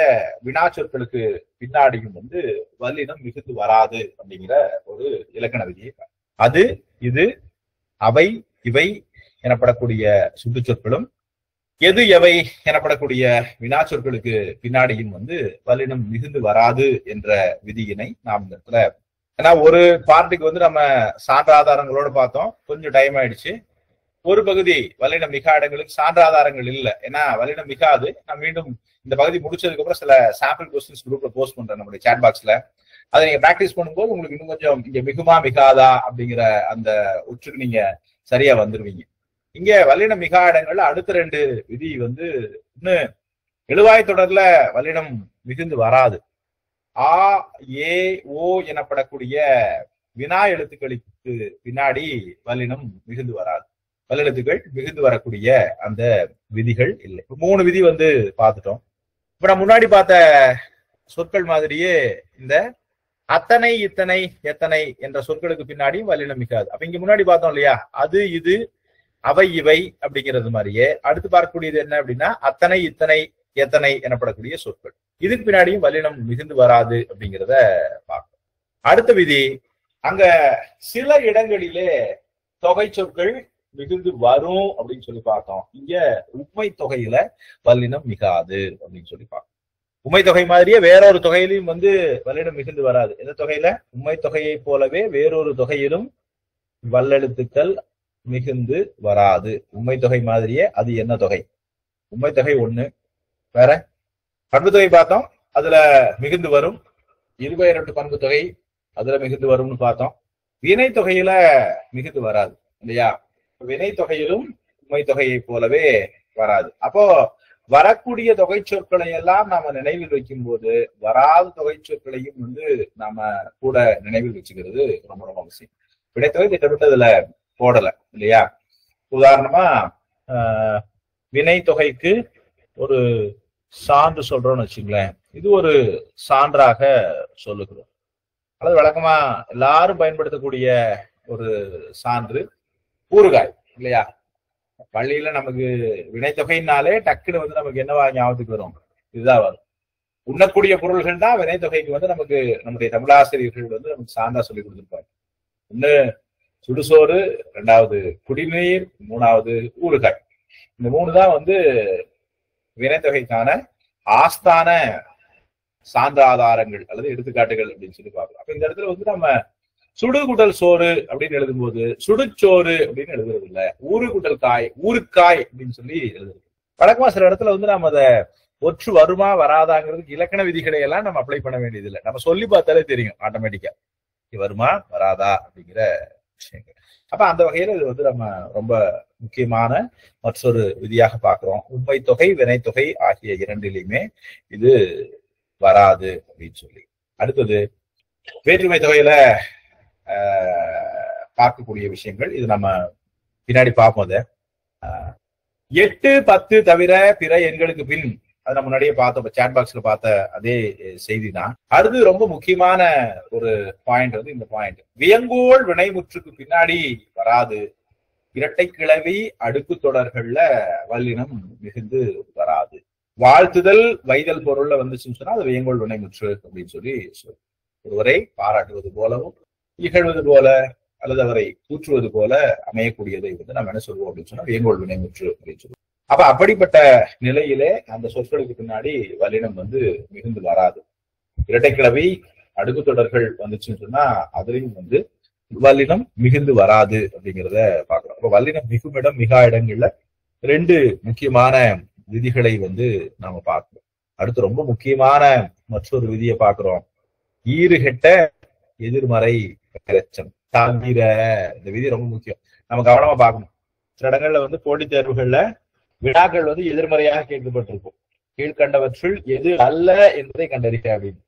Speaker 1: வினா சொற்களுக்கு பின்னாடியும் வல்லினம் மிகுந்து வராது அப்படிங்கிற ஒரு இலக்கண விதியை. அது, இது, அவை, இவை எனப்படக்கூடிய சுட்டு சொற்களும் எது, எவை எனப்படக்கூடிய வினா சொற்களுக்கு பின்னாடியும் வல்லினம் மிகுந்து வராது என்ற விதியினை நாம் இந்த இடத்துல, ஏன்னா ஒரு பார்ட்டுக்கு நம்ம சான்றாதாரங்களோட பார்த்தோம். கொஞ்சம் டைம் ஆயிடுச்சு. ஒரு பகுதி வல்லினம் மிகா இடங்களுக்கு சான்றாதாரங்கள் இல்லை. ஏன்னா வல்லினம் மிகாது. நான் மீண்டும் இந்த பகுதி முடிச்சதுக்கு அப்புறம் சில சாம்பிள் கொஸ்டின்ஸ் குரூப்ல போஸ்ட் பண்றேன் நம்மளுடைய சாட் பாக்ஸ்ல. அதை நீங்க பிராக்டிஸ் பண்ணும்போது உங்களுக்கு இன்னும் கொஞ்சம் இங்க மிகுமா மிகாதா அப்படிங்கிற அந்த உற்றுக்கு நீங்க சரியா வந்துருவீங்க. இங்க வல்லினம் மிகா இடங்கள்ல அடுத்த ரெண்டு விதி இன்னும் எழுவாய் தொடர்ல வல்லினம் மிகுந்து வராது. ஆ, ஏ, ஓ எனப்படக்கூடிய வினா எழுத்துக்களுக்கு பின்னாடி வல்லினம் மிகுந்து வராது. வல்லெழுத்துக்கள் மிகுந்து வரக்கூடிய அந்த விதிகள் இல்லை. 3 விதி பார்த்துட்டோம். இப்ப நான் முன்னாடி பார்த்த சொற்கள் மாதிரியே இந்த அத்தனை, இத்தனை, எத்தனை என்ற சொற்களுக்கு பின்னாடியும் வல்லினம் மிகாது. அப்ப இங்க முன்னாடி பார்த்தோம் இல்லையா? அது, இது, அவை, இவை அப்படிங்கிறது மாதிரியே அடுத்து பார்க்கக்கூடியது என்ன அப்படின்னா அத்தனை, இத்தனை, எத்தனை எனப்படக்கூடிய சொற்கள். இதுக்கு பின்னாடியும் வல்லினம் மிகுந்து வராது அப்படிங்கிறத பார்க்கணும். அடுத்த விதி, அங்க சில இடங்களிலே தொகை சொற்கள் மிகுந்து வரும் அப்படின்னு சொல்லி பார்த்தோம். இங்க உண்மை தொகையில வல்லினம் மிகாது அப்படின்னு சொல்லி பார்த்தோம். உண்மை தொகை மாதிரியே வேறொரு தொகையிலும் வல்லினம் மிகுந்து வராது. எந்த தொகையில? உண்மை தொகையை போலவே வேறொரு தொகையிலும் வல்லெழுத்துக்கள் மிகுந்து வராது. உண்மை தொகை மாதிரியே. அது என்ன தொகை? உண்மை தொகை 1. வேற பண்பு தொகை பார்த்தோம், அதுல மிகுந்து வரும். 22 பண்பு தொகை அதுல மிகுந்து வரும்னு பார்த்தோம். வினை தொகையில மிகுந்து வராது இல்லையா? வினை தொகையிலும் உண்மை தொகையை போலவே வராது. அப்போ வரக்கூடிய தொகை சொற்களை எல்லாம் நாம நினைவில் வைக்கும் போது வராத தொகை சொற்களையும் நாம கூட நினைவில் வச்சுக்கிறது ரொம்ப ரொம்ப அவசியம். வினைத்தொகை திட்டமிட்டு அதுல போடல இல்லையா? உதாரணமா வினை தொகைக்கு ஒரு சான்று சொல்றோம்னு வச்சுங்களேன். இது ஒரு சான்றாக சொல்லுகிறோம். அல்லது வழக்கமா எல்லாரும் பயன்படுத்தக்கூடிய ஒரு சான்று ஊறுகாய் இல்லையா? பள்ளியில நமக்கு வினைத்தொகைனாலே டக்குன்னு நமக்கு என்னவா ஞாபகத்துக்கு வரும்? இதுதான் வரும். உண்ணக்கூடிய பொருள்கள் தான் வினைத்தொகைக்கு நமக்கு நம்முடைய தமிழாசிரியர்கள் நமக்கு சான்றா சொல்லி கொடுத்துருப்பாங்க. ஒண்ணு சுடுசோறு, 2வது குடிநீர், 3வது ஊறுகாய். இந்த 3 தான் வினைத்தொகைக்கான ஆஸ்தான சான்றாதாரங்கள் அல்லது எடுத்துக்காட்டுகள் அப்படின்னு சொல்லி பார்க்கலாம். அப்ப இந்த இடத்துல நம்ம சுடுகுடல் சோறு அப்படின்னு எழுதும்போது சுடுச்சோறு அப்படின்னு எழுதுறது இல்ல, ஊறுகுடல் காய், ஊறுக்காய் அப்படின்னு சொல்லி எழுதுறது. வழக்கமா சில இடத்துல நம்ம அதை ஒற்று வருமா வராதாங்கிறதுக்கு இலக்கண விதிகளை எல்லாம் நம்ம அப்ளை பண்ண வேண்டியது இல்லை. நம்ம சொல்லி பார்த்தாலே தெரியும் ஆட்டோமேட்டிக்கா வருமா வராதா அப்படிங்கிற விஷயங்கள். அப்ப அந்த வகையில இது நம்ம ரொம்ப முக்கியமான மற்றொரு விதியாக பார்க்கிறோம். உண்மை தொகை, வினைத்தொகை ஆகிய இரண்டிலுமே இது வராது அப்படின்னு சொல்லி. அடுத்தது வேற்றுமை தொகையில பார்க்கக்கூடிய விஷயங்கள். இது நம்ம பின்னாடி பார்ப்போம். 8, 10 தவிர பிற எண்களுக்கு பின் அதை நம்ம முன்னாடியே பார்த்தோம், சாட் பாக்ஸ்ல பார்த்த அதே செய்தி தான். அடுத்து ரொம்ப முக்கியமான ஒரு பாயிண்ட் வந்து இந்த பாயிண்ட், வியங்கோள் வினைமுற்றுக்கு பின்னாடி வராது, இரட்டை கிளவி அடுக்கு தொடர்கள்ல வல்லினம் மிகுந்து வராது. வாழ்த்துதல் வைதல் பொருள்ல வந்துச்சுன்னு சொன்னா அது வியங்கோள் வினைமுற்று அப்படின்னு சொல்லி ஒருவரை பாராட்டுவது போலவும் இகழ்வது போல அல்லது அவரை கூற்றுவது போல அமையக்கூடியதை வந்து நம்ம என்ன சொல்லுவோம் அப்படின்னு சொன்னா வியங்கோள் வினைமுற்று அப்படின்னு சொல்லுவோம். அப்ப அப்படிப்பட்ட நிலையிலே அந்த சொற்களுக்கு பின்னாடி வல்லினம் வந்து மிகுந்து வராது. இரட்டைக்கிழவி அடுக்கு தொடர்கள் வந்துச்சுன்னு சொன்னா அதுலயும் வந்து வல்லினம் மிகுந்து வராது அப்படிங்கிறத பாக்குறோம். அப்ப வல்லினம் மிகுமிடம் மிகா இடங்கள்ல ரெண்டு முக்கியமான விதிகளை வந்து நாம பார்க்கிறோம். அடுத்து ரொம்ப முக்கியமான மற்றொரு விதியை பார்க்கிறோம், ஈறுகெட்ட எதிர்மறை பெயரெச்சம் தவிர. இந்த விதி ரொம்ப முக்கியம், நம்ம கவனமா பார்க்கணும். சில இடங்கள்ல வந்து போட்டித் தேர்வுகள்ல வினாக்கள் வந்து எதிர்மறையாக கேட்கப்பட்டிருக்கும், கீழ்கண்டவற்றுள் எது அல்ல என்பதை கண்டறிய அப்படின்னு.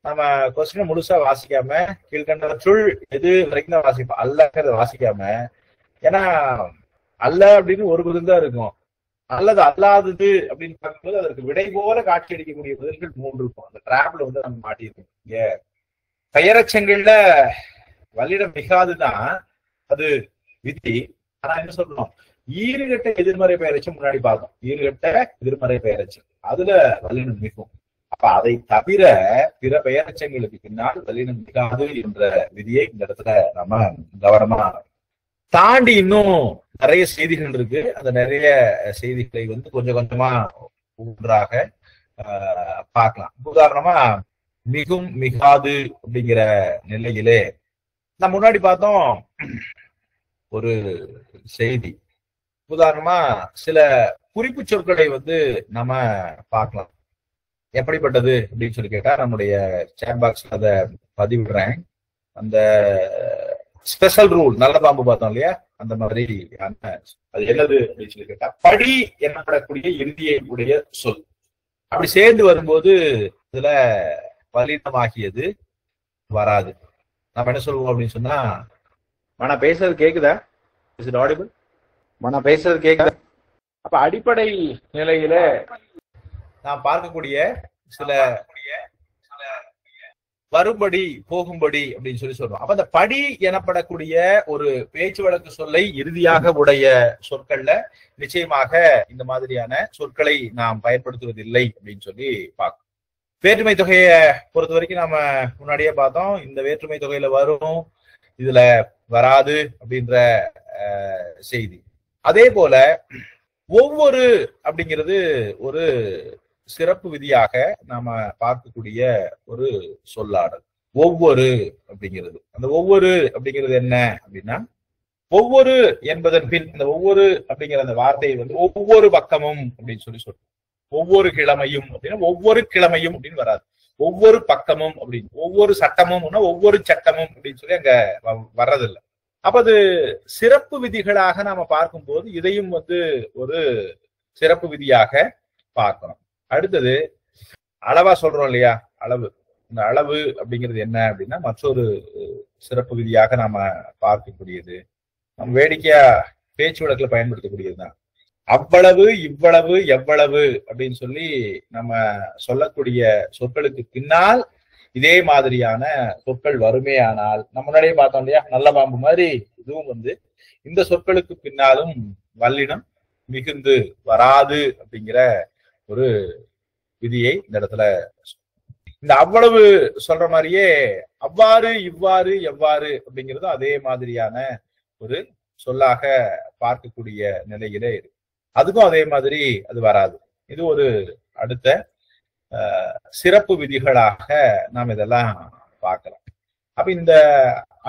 Speaker 1: நம்ம கொஸ்டினை முழுசா வாசிக்காம கீழ்கண்டவற்றுள் எது வரைக்கும் தான் வாசிப்போம், அல்லங்கிறத வாசிக்காம. ஏன்னா அல்ல அப்படின்னு ஒரு பதில் தான் இருக்கும், அல்லது அல்லாதது அப்படின்னு பார்க்கும்போது அதற்கு விடை போல காட்சி அளிக்கக்கூடிய பதில்கள் 3 இருக்கும். அந்த டிராப்ல வந்து நம்ம மாட்டியிருக்கோம். இங்க பெயரச்சங்கள்ல வல்லினம் மிகாதுதான் அது விதி. ஆனா என்ன சொல்லணும், ஈறுகட்ட எதிர்மறை பெயரச்சம் முன்னாடி பார்த்தோம், ஈறுகட்ட எதிர்மறை பெயரச்சம் அதுல வல்லினம் மிகும். அப்ப அதை தவிர பிற பெயரச்சங்களுக்கு பின்னால் வல்லினம் மிகாது என்ற விதியை இந்த இடத்துல நம்ம கவனமா தாண்டி இன்னும் நிறைய செய்திகள் இருக்கு. அந்த நிறைய செய்திகளை வந்து கொஞ்சம் கொஞ்சமா ஒன்றாக பார்க்கலாம். உதாரணமா மிகும் மிகாது அப்படிங்கிற நிலையிலே நம்ம முன்னாடி பார்த்தோம் ஒரு செய்தி. உதாரணமா சில குறிப்பு சொற்களை வந்து நம்ம பார்க்கலாம். எப்படிப்பட்டது அப்படின்னு சொல்லி கேட்டா நம்முடைய சேட் பாக்ஸ்ல அதை பதிவிடுறேன். அந்த ஸ்பெஷல் ரூல் நல்ல பாம்பு பார்த்தோம் இல்லையா, அந்த மாதிரி அது என்னது அப்படின்னு சொல்லி கேட்டா படி எனப்படக்கூடிய இறுதியை உடைய சொல். அப்படி சேர்ந்து வரும்போது இதுல வல்லினமாகியது வராது. நம்ம என்ன சொல்லுவோம் அப்படின்னு சொன்னா, மன பேசுறது கேக்குதா, இஸ் இட் ஆடிபிள், மன பேசுறது கேக்குதா? அப்ப அடிப்படை நிலையில நாம் பார்க்கக்கூடிய சில வரும்படி போகும்படி அப்படின்னு சொல்லி சொல்றோம். அப்ப அந்த படி எனப்படக்கூடிய ஒரு பேச்சு வழக்கு சொல்லை இறுதியாக உடைய சொற்கள்ல நிச்சயமாக இந்த மாதிரியான சொற்களை நாம் பயன்படுத்துவதில்லை அப்படின்னு சொல்லி பார்க்கணும். வேற்றுமை தொகையை பொறுத்த வரைக்கும் நாம முன்னாடியே பார்த்தோம், இந்த வேற்றுமை தொகையில வரும், இதுல வராது அப்படின்ற செய்தி. அதே போல ஒவ்வொரு அப்படிங்கிறது ஒரு சிறப்பு விதியாக நாம பார்க்கக்கூடிய ஒரு சொல்லாடல். ஒவ்வொரு அப்படிங்கிறது, அந்த ஒவ்வொரு அப்படிங்கிறது என்ன அப்படின்னா, ஒவ்வொரு என்பதன் பின் இந்த ஒவ்வொரு அப்படிங்கிற அந்த வார்த்தையை வந்து ஒவ்வொரு பக்கமும் அப்படின்னு சொல்லி சொல்றோம். ஒவ்வொரு கிழமையும் அப்படின்னா ஒவ்வொரு கிழமையும் அப்படின்னு வராது, ஒவ்வொரு பக்கமும் அப்படின்னு, ஒவ்வொரு சட்டமும் ஒவ்வொரு சட்டமும் அப்படின்னு சொல்லி அங்க வர்றதில்லை. அப்ப அது சிறப்பு விதிகளாக நாம பார்க்கும்போது இதையும் வந்து ஒரு சிறப்பு விதியாக பார்க்கணும். அடுத்தது அளவா சொல்றோம் இல்லையா, அளவு. இந்த அளவு அப்படிங்கிறது என்ன அப்படின்னா மற்றொரு சிறப்பு விதியாக நாம பார்க்கக்கூடியது, நம்ம வேடிக்கையா பேச்சு வழக்குல பயன்படுத்தக்கூடியதுதான். அவ்வளவு இவ்வளவு எவ்வளவு அப்படின்னு சொல்லி நம்ம சொல்லக்கூடிய சொற்களுக்கு பின்னால் இதே மாதிரியான சொற்கள் வருமே ஆனால், நம்ம முன்னாடியே பார்த்தோம் இல்லையா நல்ல பாம்பு மாதிரி, இதுவும் வந்து இந்த சொற்களுக்கு பின்னாலும் வல்லினம் மிகுந்து வராது அப்படிங்கிற ஒரு விதியை இந்த இடத்துல. இந்த அவ்வளவு சொல்ற மாதிரியே அவ்வாறு இவ்வாறு எவ்வாறு அப்படிங்கிறதும் அதே மாதிரியான ஒரு சொல்லாக பார்க்கக்கூடிய நிலையிலே இருக்கு. அதுக்கும் அதே மாதிரி அது வராது. இது ஒரு அடுத்த சிறப்பு விதிகளாக நாம் இதெல்லாம் பார்க்கலாம். அப்ப இந்த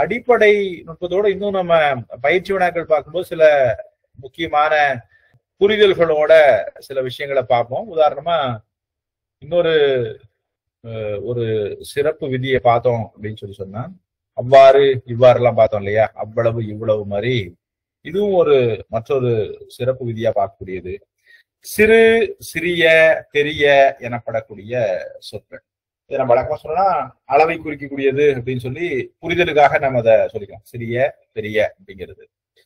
Speaker 1: அடிப்படை நுட்பத்தோட இன்னும் நம்ம பயிற்சி வினாக்கள் பார்க்கும்போது சில முக்கியமான புரிதல்களோட சில விஷயங்களை பார்ப்போம். உதாரணமா இன்னொரு ஒரு சிறப்பு விதியை பார்த்தோம் அப்படின்னு சொல்லி சொன்னா, அவ்வாறு இவ்வாறு எல்லாம் பார்த்தோம் இல்லையா, அவ்வளவு இவ்வளவு மாதிரி, இதுவும் ஒரு மற்றொரு சிறப்பு விதியா பார்க்கக்கூடியது. சிறு சிறிய பெரிய எனப்படக்கூடிய சொற்கள், இதை நம்ம வழக்கமா சொன்னா அளவை குறிக்கக்கூடியது அப்படின்னு சொல்லி புரிதலுக்காக நம்ம அதை சொல்லிக்கலாம். சிறிய பெரிய அப்படிங்கிறது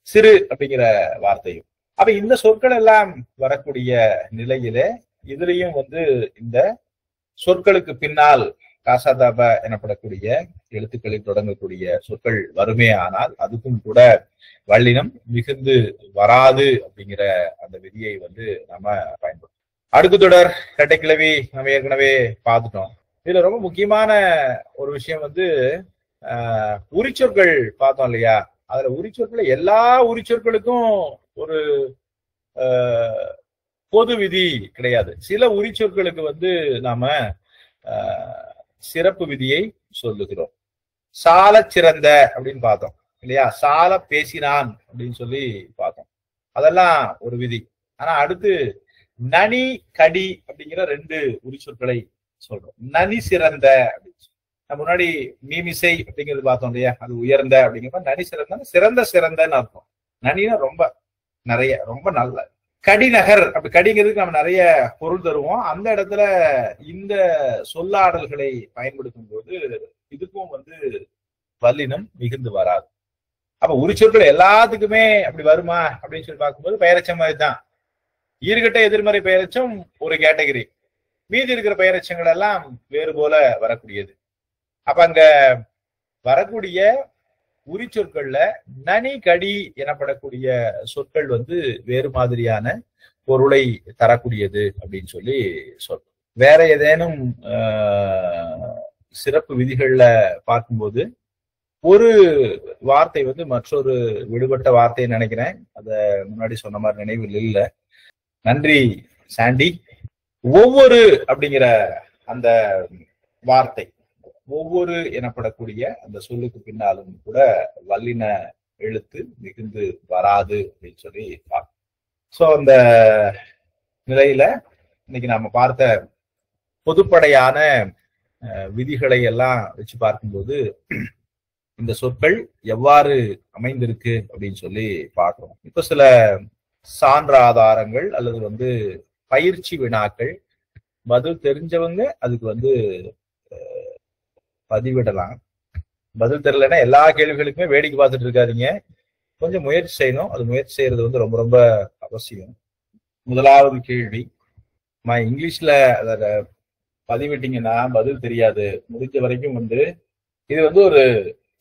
Speaker 1: சிறு அப்படிங்கிற வார்த்தையும். அப்ப இந்த சொற்கள் எல்லாம் வரக்கூடிய நிலையிலே இதுலயும் வந்து இந்த சொற்களுக்கு பின்னால் காசாதாப எனப்படக்கூடிய எழுத்துக்களில் தொடங்கக்கூடிய சொற்கள் வருமே ஆனால் அதுக்கும் கூட வல்லினம் மிகுந்து வராது அப்படிங்கிற அந்த விதியை வந்து நம்ம பயன்படுத்தணும். அடுக்கு தொடர் இரட்டைக்கிழவி நம்ம ஏற்கனவே பார்த்துட்டோம். இதுல ரொம்ப முக்கியமான ஒரு விஷயம் வந்து உரிச்சொற்கள் பார்த்தோம் இல்லையா? அதுல உரிச்சொற்கள் எல்லா உரிச்சொற்களுக்கும் ஒரு பொது விதி கிடையாது. சில உரிச்சொற்களுக்கு வந்து நாம சிறப்பு விதியை சொல்லுகிறோம். சால சிறந்த அப்படின்னு பார்த்தோம் இல்லையா? சால பேசினான் அப்படின்னு சொல்லி பார்த்தோம். அதெல்லாம் ஒரு விதி. ஆனா அடுத்து நனி கடி அப்படிங்கிற 2 உரிச்சொற்களை சொல்றோம். நனி சிறந்த அப்படின்னு முன்னாடி மீமிசை அப்படிங்கிறது பார்த்தோம் இல்லையா? அது உயர்ந்த அப்படிங்கிற நனி சிறந்த சிறந்த சிறந்தன்னு அர்த்தம். நனினா ரொம்ப நிறைய, ரொம்ப நல்ல. கடிநகர் அப்படி கடிங்கிறதுக்கு நம்ம நிறைய பொருள் தருவோம். அந்த இடத்துல இந்த சொல்லாடல்களை பயன்படுத்தும் போது இதுக்கும் வந்து வல்லினம் மிகுந்து வராது. அப்ப உரிச்சொற்கள் எல்லாத்துக்குமே அப்படி வருமா அப்படின்னு சொல்லி பார்க்கும்போது பெயரச்சம் மாதிரி தான். ஈறுகட்ட எதிர்மறை பெயரச்சம் ஒரு கேட்டகரி, மீதி இருக்கிற பெயரச்சங்கள் எல்லாம் வேறு போல வரக்கூடியது. அப்ப அங்க வரக்கூடிய உரிச்சொற்கள்ல நனி கடி எனப்படக்கூடிய சொற்கள் வந்து வேறு மாதிரியான பொருளை தரக்கூடியது அப்படின்னு சொல்லி சொல்றோம். வேற ஏதேனும் சிறப்பு விதிகள்ல பார்க்கும்போது ஒரு வார்த்தை வந்து மற்றொரு விடுபட்ட வார்த்தையை நினைக்கிறேன், அத முன்னாடி சொன்ன மாதிரி நினைவில் இல்லை. நன்றி சாண்டி. ஒவ்வொரு அப்படிங்கிற அந்த வார்த்தை, ஒவ்வொரு எனப்படக்கூடிய அந்த சொல்லுக்கு பின்னாலும் கூட வல்லின எழுத்து மிகுந்து வராது அப்படின்னு சொல்லி பார்க்கணும். சோ அந்த நிலையில இன்னைக்கு நாம பார்த்த பொதுப்படையான விதிகளை எல்லாம் வச்சு பார்க்கும்போது இந்த சொற்கள் எவ்வாறு அமைந்திருக்கு அப்படின்னு சொல்லி பார்க்கிறோம். இப்ப சில சான்ற ஆதாரங்கள் அல்லது வந்து பயிற்சி வினாக்கள், பதில் தெரிஞ்சவங்க அதுக்கு வந்து பதிவிடலாம். பதில் தெரியலன்னா எல்லா கேள்விகளுக்குமே வேடிக்கை பார்த்துட்டு இருக்காதீங்க, கொஞ்சம் முயற்சி செய்யணும். அது முயற்சி செய்யறது வந்து ரொம்ப ரொம்ப அவசியம். முதலாவது கேள்வி, இங்கிலீஷ்ல அத பதிவிட்டீங்கன்னா பதில் தெரியாது. முடிஞ்ச வரைக்கும் வந்து இது வந்து ஒரு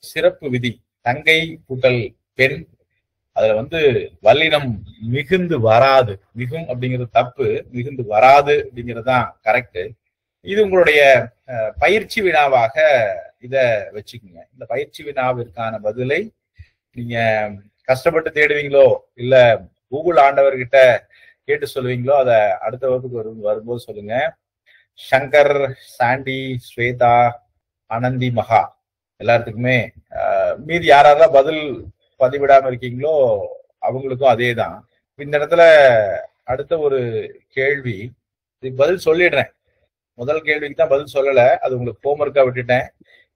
Speaker 1: சிறப்பு விதி. தங்கை கூட்டல் பெண், அதுல வந்து வல்லினம் மிகுந்து வராது. மிகும் அப்படிங்கிறது தப்பு, மிகுந்து வராது அப்படிங்கிறது தான் கரெக்ட். இது உங்களுடைய பயிற்சி வினாவாக இத வச்சுக்கோங்க. இந்த பயிற்சி வினாவிற்கான பதிலை நீங்க கஷ்டப்பட்டு தேடுவீங்களோ இல்ல கூகுள் ஆண்டவர்கிட்ட கேட்டு சொல்லுவீங்களோ அதை அடுத்த வகுப்புக்கு வரும்போது சொல்லுங்க. சங்கர், சாண்டி, ஸ்வேதா, ஆனந்தி, மகா எல்லாத்துக்குமே மீதி யாரெல்லாம் பதில் பதிவிடாம இருக்கீங்களோ அவங்களுக்கும் அதே தான். இந்த இடத்துல அடுத்த ஒரு கேள்வி, இதுக்கு பதில் சொல்லிடுறேன். முதல் கேள்விக்கு தான் பதில் சொல்லல, அது உங்களுக்கு ஹோம்வொர்க்கா விட்டுட்டேன்.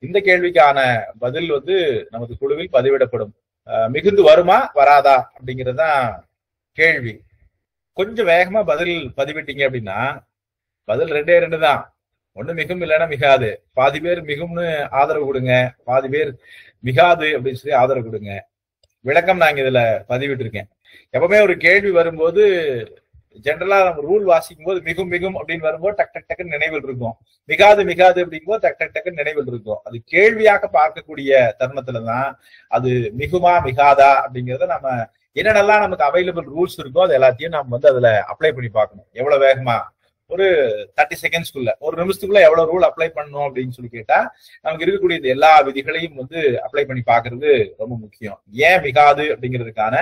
Speaker 1: இந்த கேள்விக்கான பதில் வந்து நமது குழுவில் பதிவிடப்படும். மிகுந்து வருமா வராதா அப்படிங்கிறது தான் கேள்வி. கொஞ்சம் வேகமா பதில் பதிவிட்டீங்க அப்படின்னா பதில் 2 தான். ஒண்ணு மிகும் இல்லைன்னா மிகாது. பாதி பேர் மிகும்னு ஆதரவு கொடுங்க, பாதி பேர் மிகாது அப்படின்னு சொல்லி ஆதரவு கொடுங்க. விளக்கம் நாங்க இதுல பதிவிட்டு இருக்கேன். எப்பவுமே ஒரு கேள்வி வரும்போது ஜென்ரலா நம்ம ரூல் வாசிக்கும் போது மிகும் மிகும் அப்படின்னு வரும்போது டக் டக் டக்குன்னு நினைவில் இருக்கும். மிகாது மிகாது அப்படிங்கும்போது டக் டக் டக்குன்னு நினைவில் இருக்கும். அது கேள்வியாக பார்க்கக்கூடிய தருணத்துலதான் அது மிகுமா மிகாதா அப்படிங்கிறத நம்ம என்னென்னலாம் நமக்கு அவைலபிள் ரூல்ஸ் இருக்கோ அது எல்லாத்தையும் நம்ம வந்து அதுல அப்ளை பண்ணி பார்க்கணும். எவ்வளவு வேகமா, ஒரு 30 செகண்ட்ஸ்க்குள்ள, ஒரு நிமிஷத்துக்குள்ள எவ்வளவு ரூல் அப்ளை பண்ணணும் அப்படின்னு சொல்லி கேட்டா நமக்கு இருக்கக்கூடிய இந்த எல்லா விதிகளையும் வந்து அப்ளை பண்ணி பாக்குறது ரொம்ப முக்கியம். ஏன் மிகாது அப்படிங்கிறதுக்கான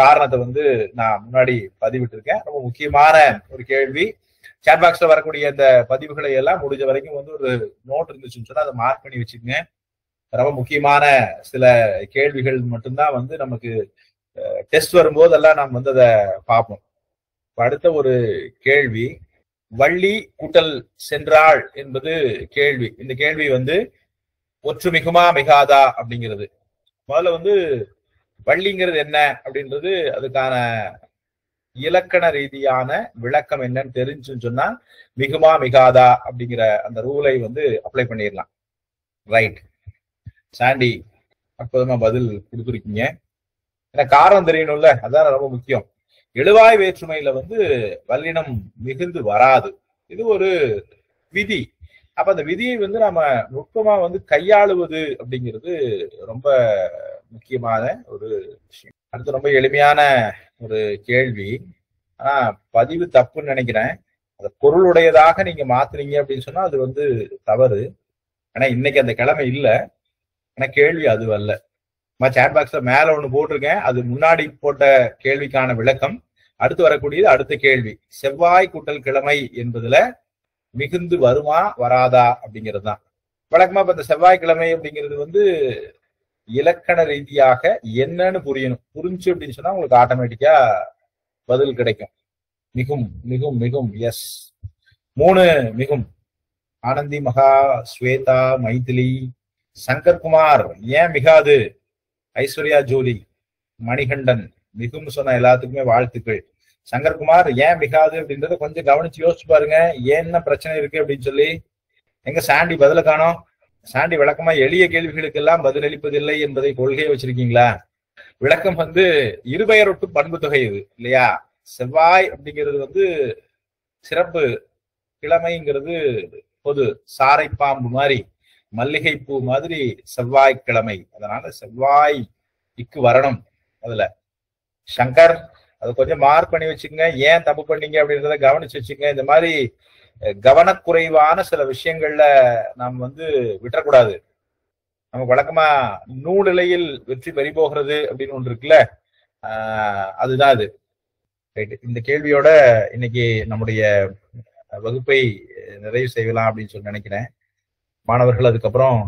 Speaker 1: காரணத்தை வந்து நான் முன்னாடி பதிவிட்டு இருக்கேன். ரொம்ப முக்கியமான ஒரு கேள்வி. சாட் பாக்ஸ்ல வரக்கூடிய இந்த பதிவுகளை எல்லாம் முடிஞ்ச வரைக்கும் வந்து ஒரு நோட் இருந்துச்சுன்னு சொன்னா அதை மார்க் பண்ணி வச்சுக்கோங்க. ரொம்ப முக்கியமான சில கேள்விகள் மட்டும்தான் வந்து நமக்கு டெஸ்ட் வரும்போதெல்லாம் நாம் வந்து அதை பார்ப்போம். அடுத்த ஒரு கேள்வி, வள்ளி கூட்டல் சென்றாள் என்பது கேள்வி. இந்த கேள்வி வந்து ஒற்று மிகுமா மிகாதா அப்படிங்கிறது. முதல்ல வந்து வள்ளிங்கிறது என்ன அப்படின்றது, அதுக்கான இலக்கண ரீதியான விளக்கம் என்னன்னு தெரிஞ்சுன்னு சொன்னா மிகுமா மிகாதா அப்படிங்கிற அந்த ரூலை வந்து அப்ளை பண்ணிடலாம். ரைட், சாண்டி அற்புதமா பதில் கொடுத்துருக்கீங்க. ஏன்னா காரணம் தெரியணும்ல, அதான் ரொம்ப முக்கியம். எழுவாய் வேற்றுமையில வல்லினம் மிகுந்து வராது. இது ஒரு விதி. அப்ப அந்த விதியை நாம நுட்பமா கையாளுவது அப்படிங்கிறது ரொம்ப முக்கியமான ஒரு விஷயம். அடுத்து ரொம்ப எளிமையான ஒரு கேள்வி. ஆனா பதிவு தப்புன்னு நினைக்கிறேன். அந்த பொருளுடையதாக நீங்க மாத்துறீங்க அப்படின்னு சொன்னா அது தவறு. ஆனா இன்னைக்கு அந்த கிழமை இல்லை. ஆனா கேள்வி அது அல்ல. சேட் பாக்ஸ்ல மேல ஒண்ணு போட்டிருக்கேன். அது முன்னாடி போட்ட கேள்விக்கான விளக்கம். அடுத்து வரக்கூடியது அடுத்த கேள்வி. செவ்வாய் கூட்டல் கிழமை என்பதுல மிகுந்து வருமா வராதா அப்படிங்கிறது தான். வழக்கமா இப்ப இந்த செவ்வாய்க்கிழமை அப்படிங்கிறது இலக்கண ரீதியாக என்னன்னு புரியணும். புரிஞ்சு அப்படின்னு சொன்னா உங்களுக்கு ஆட்டோமேட்டிக்கா பதில் கிடைக்கும். மிகும் மிகும் மிகும். எஸ், 3 மிகும். ஆனந்தி, மகா, ஸ்வேதா, மைதிலி, சங்கர்குமார் ஏன் மிகாது, ஐஸ்வர்யா ஜோலி, மணிகண்டன் மிகும் சொன்ன எல்லாத்துக்குமே வாழ்த்துக்கள். சங்கர்குமார் ஏன் மிகாது அப்படின்றத கொஞ்சம் கவனிச்சு யோசிச்சு பாருங்க. என்ன பிரச்சனை இருக்கு அப்படின்னு சொல்லி. எங்க சாண்டி பதில காணோம்? சாண்டி விளக்கமா எளிய கேள்விகளுக்கெல்லாம் பதிலளிப்பதில்லை என்பதை கொள்கையை வச்சிருக்கீங்களா? விளக்கம் இருபெயரொட்டு பண்பு தொகை இது இல்லையா? செவ்வாய் அப்படிங்கிறது சிறப்பு, கிழமைங்கிறது பொது. சாரை பாம்பு மாதிரி, மல்லிகை பூ மாதிரி செவ்வாய்க்கிழமை. அதனால செவ்வாய்க்கு வரணும். அதுல சங்கர் அது கொஞ்சம் மார்க் பண்ணி வச்சுக்கோங்க. ஏன் தப்பு பண்ணீங்க அப்படின்றத கவனிச்சு வச்சுக்கோங்க. இந்த மாதிரி கவனக்குறைவான சில விஷயங்கள்ல நாம் விட்டுறக்கூடாது. நமக்கு வழக்கமா நூலிலையில் வெற்றி பறிபோகிறது அப்படின்னு ஒன்று இருக்குல்ல, அதுதான் அது. இந்த கேள்வியோட இன்னைக்கு நம்முடைய வகுப்பை நிறைவு செய்யலாம் அப்படின்னு சொல்லி நினைக்கிறேன். மாணவர்கள் அதுக்கப்புறம்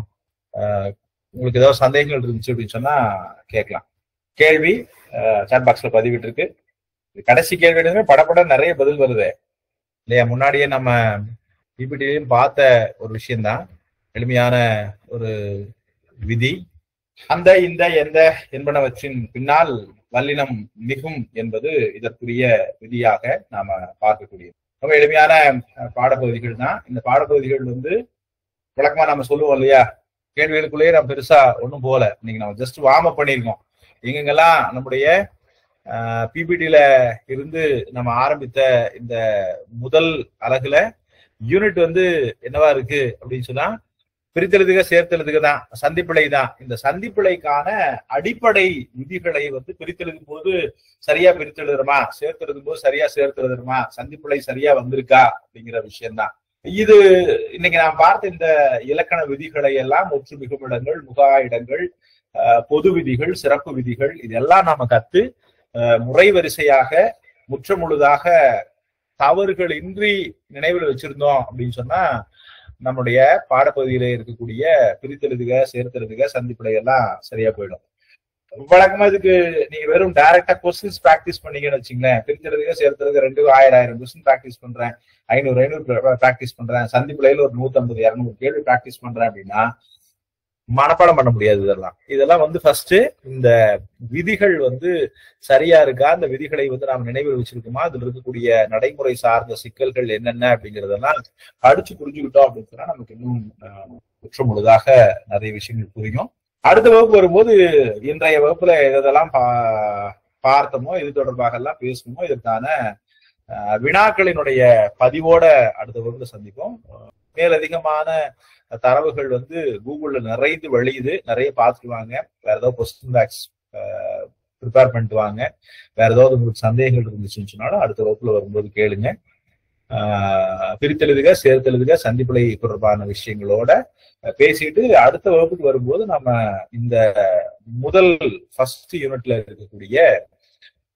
Speaker 1: உங்களுக்கு ஏதாவது சந்தேகங்கள் இருந்துச்சு அப்படின்னு சொன்னா கேட்கலாம். கேள்வி சாட் பாக்ஸ்ல பதிவிட்டு இருக்கு. கடைசி கேள்வி படப்பட நிறைய பதில் வருது இல்லையா? முன்னாடியே நம்ம பிபிடிலையும் பார்த்த ஒரு விஷயம்தான். எளிமையான ஒரு விதி. அந்த, இந்த, எந்த என்பனவற்றின் பின்னால் வல்லினம் மிகும் என்பது இதற்குரிய விதியாக நாம பார்க்கக்கூடியது. ரொம்ப எளிமையான பாடப்பகுதிகள் தான். இந்த பாடப்பகுதிகள் வழக்கமா நம்ம சொல்லுவோம் இல்லையா, கேள்விகளுக்குள்ளேயே நம்ம பெருசா ஒன்றும் போல. இன்னைக்கு நம்ம ஜஸ்ட் வார்ம் அப் பண்ணியிருக்கோம். எங்கெங்கெல்லாம் நம்முடைய பிபிடில இருந்து நம்ம ஆரம்பித்த இந்த முதல் அலகுல யூனிட் என்னவா இருக்கு அப்படின்னு சொன்னா, பிரித்தெழுதுக சேர்த்தெழுதுக தான், சந்திப்பிழை தான். இந்த சந்திப்பிழைக்கான அடிப்படை விதிகளை பிரித்தெழுதும் போது சரியா பிரித்தெழுதுறமா, சேர்த்தெழுதும் போது சரியா சேர்த்தெழுதுறமா, சந்திப்பிழை சரியா வந்திருக்கா அப்படிங்கிற விஷயம்தான் இது. இன்னைக்கு நான் பார்த்த இந்த இலக்கண விதிகளை எல்லாம் ஒற்று மிகுமிடங்கள், முகா இடங்கள், பொது விதிகள், சிறப்பு விதிகள், இதெல்லாம் நாம கத்து முறை வரிசையாக முற்றமுழுதாக தவறுகள் இன்றி நினைவில் வச்சிருந்தோம் அப்படின்னு சொன்னா நம்முடைய பாடப்பகுதியில இருக்கக்கூடிய பிரித்தெழுதுக, சேர்த்தெழுதுக, சந்திப்பிழை எல்லாம் சரியா போயிடும். வழக்கமா இதுக்கு நீங்க வெறும் டைரக்டா கொஸ்டின்ஸ் பிராக்டிஸ் பண்ணீங்கன்னு வச்சுங்களேன். பிரித்தெழுதுக, சேர்த்தெழுதுக 1000 கொஸ்டின் பிராக்டிஸ் பண்றேன், 500 பிராக்டிஸ் பண்றேன், சந்திப்பிழையில ஒரு 150 200 கேள்வி பிராக்டிஸ் பண்றேன் அப்படின்னா மனப்பாடம் பண்ண முடியாது. இதெல்லாம் ஃபர்ஸ்ட் இந்த விதிகள் சரியா இருக்கா, இந்த விதிகளை நாம் நினைவில் வச்சிருக்கோமா, அதுல இருக்கக்கூடிய நடைமுறை சார்ந்த சிக்கல்கள் என்னென்ன அப்படிங்கறதெல்லாம் படிச்சு புரிஞ்சுக்கிட்டோம் அப்படின்னு சொன்னா நமக்கு இன்னும் குற்ற முழுதாக நிறைய விஷயங்கள் புரியும். அடுத்த வகுப்பு வரும்போது இன்றைய வகுப்புல எதெல்லாம் பார்த்தோமோ, இது தொடர்பாக எல்லாம் பேசணுமோ, இதற்கான வினாக்களினுடைய பதிவோட அடுத்த வகுப்புல சந்திப்போம். மேலதிகமான தரவுகள் கூகுள்ல நிறைந்து வழியுது, நிறைய பார்த்துட்டு வாங்க. வேற ஏதாவது கொஸ்டின் பேக்ஸ் ப்ரிப்பேர் பண்ணிட்டு வாங்க. வேற ஏதாவது உங்களுக்கு சந்தேகங்கள் இருந்துச்சுன்னு சொன்னாலும் அடுத்த வகுப்புல வரும்போது கேளுங்க. பிரித்தெழுதுக, சேர்த்தெழுதுக, சந்திப்பிழை தொடர்பான விஷயங்களோட பேசிட்டு அடுத்த வகுப்புக்கு வரும்போது நம்ம இந்த முதல் ஃபர்ஸ்ட் யூனிட்ல இருக்கக்கூடிய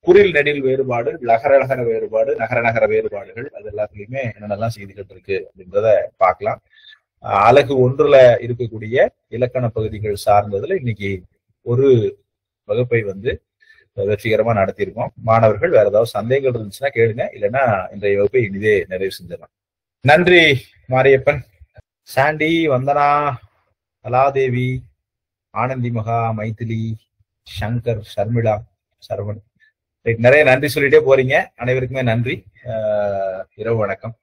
Speaker 1: குறில் நெடில் வேறுபாடு, லகர வேறுபாடு, நகர வேறுபாடுகள், அது எல்லாத்துலயுமே என்னென்னலாம் செய்திகள் இருக்கு அப்படின்றத பார்க்கலாம். அலகு 1ல இருக்கக்கூடிய இலக்கண பகுதிகள் சார்ந்ததுல இன்னைக்கு ஒரு வகுப்பை வெற்றிகரமா நடத்தியிருக்கோம். மாணவர்கள் வேற ஏதாவது சந்தேகங்கள் இருந்துச்சுன்னா கேளுங்க, இல்லைன்னா இன்றைய வகுப்பை இனிதே நிறைவு செஞ்சிடலாம். நன்றி மாரியப்பன், சாண்டி, வந்தனா, கலாதேவி, ஆனந்தி, மகா, மைதிலி, சங்கர், ஷர்மிளா, சரவணன். நிறைய நன்றி சொல்லிட்டே போறீங்க. அனைவருக்குமே நன்றி. இரவு வணக்கம்.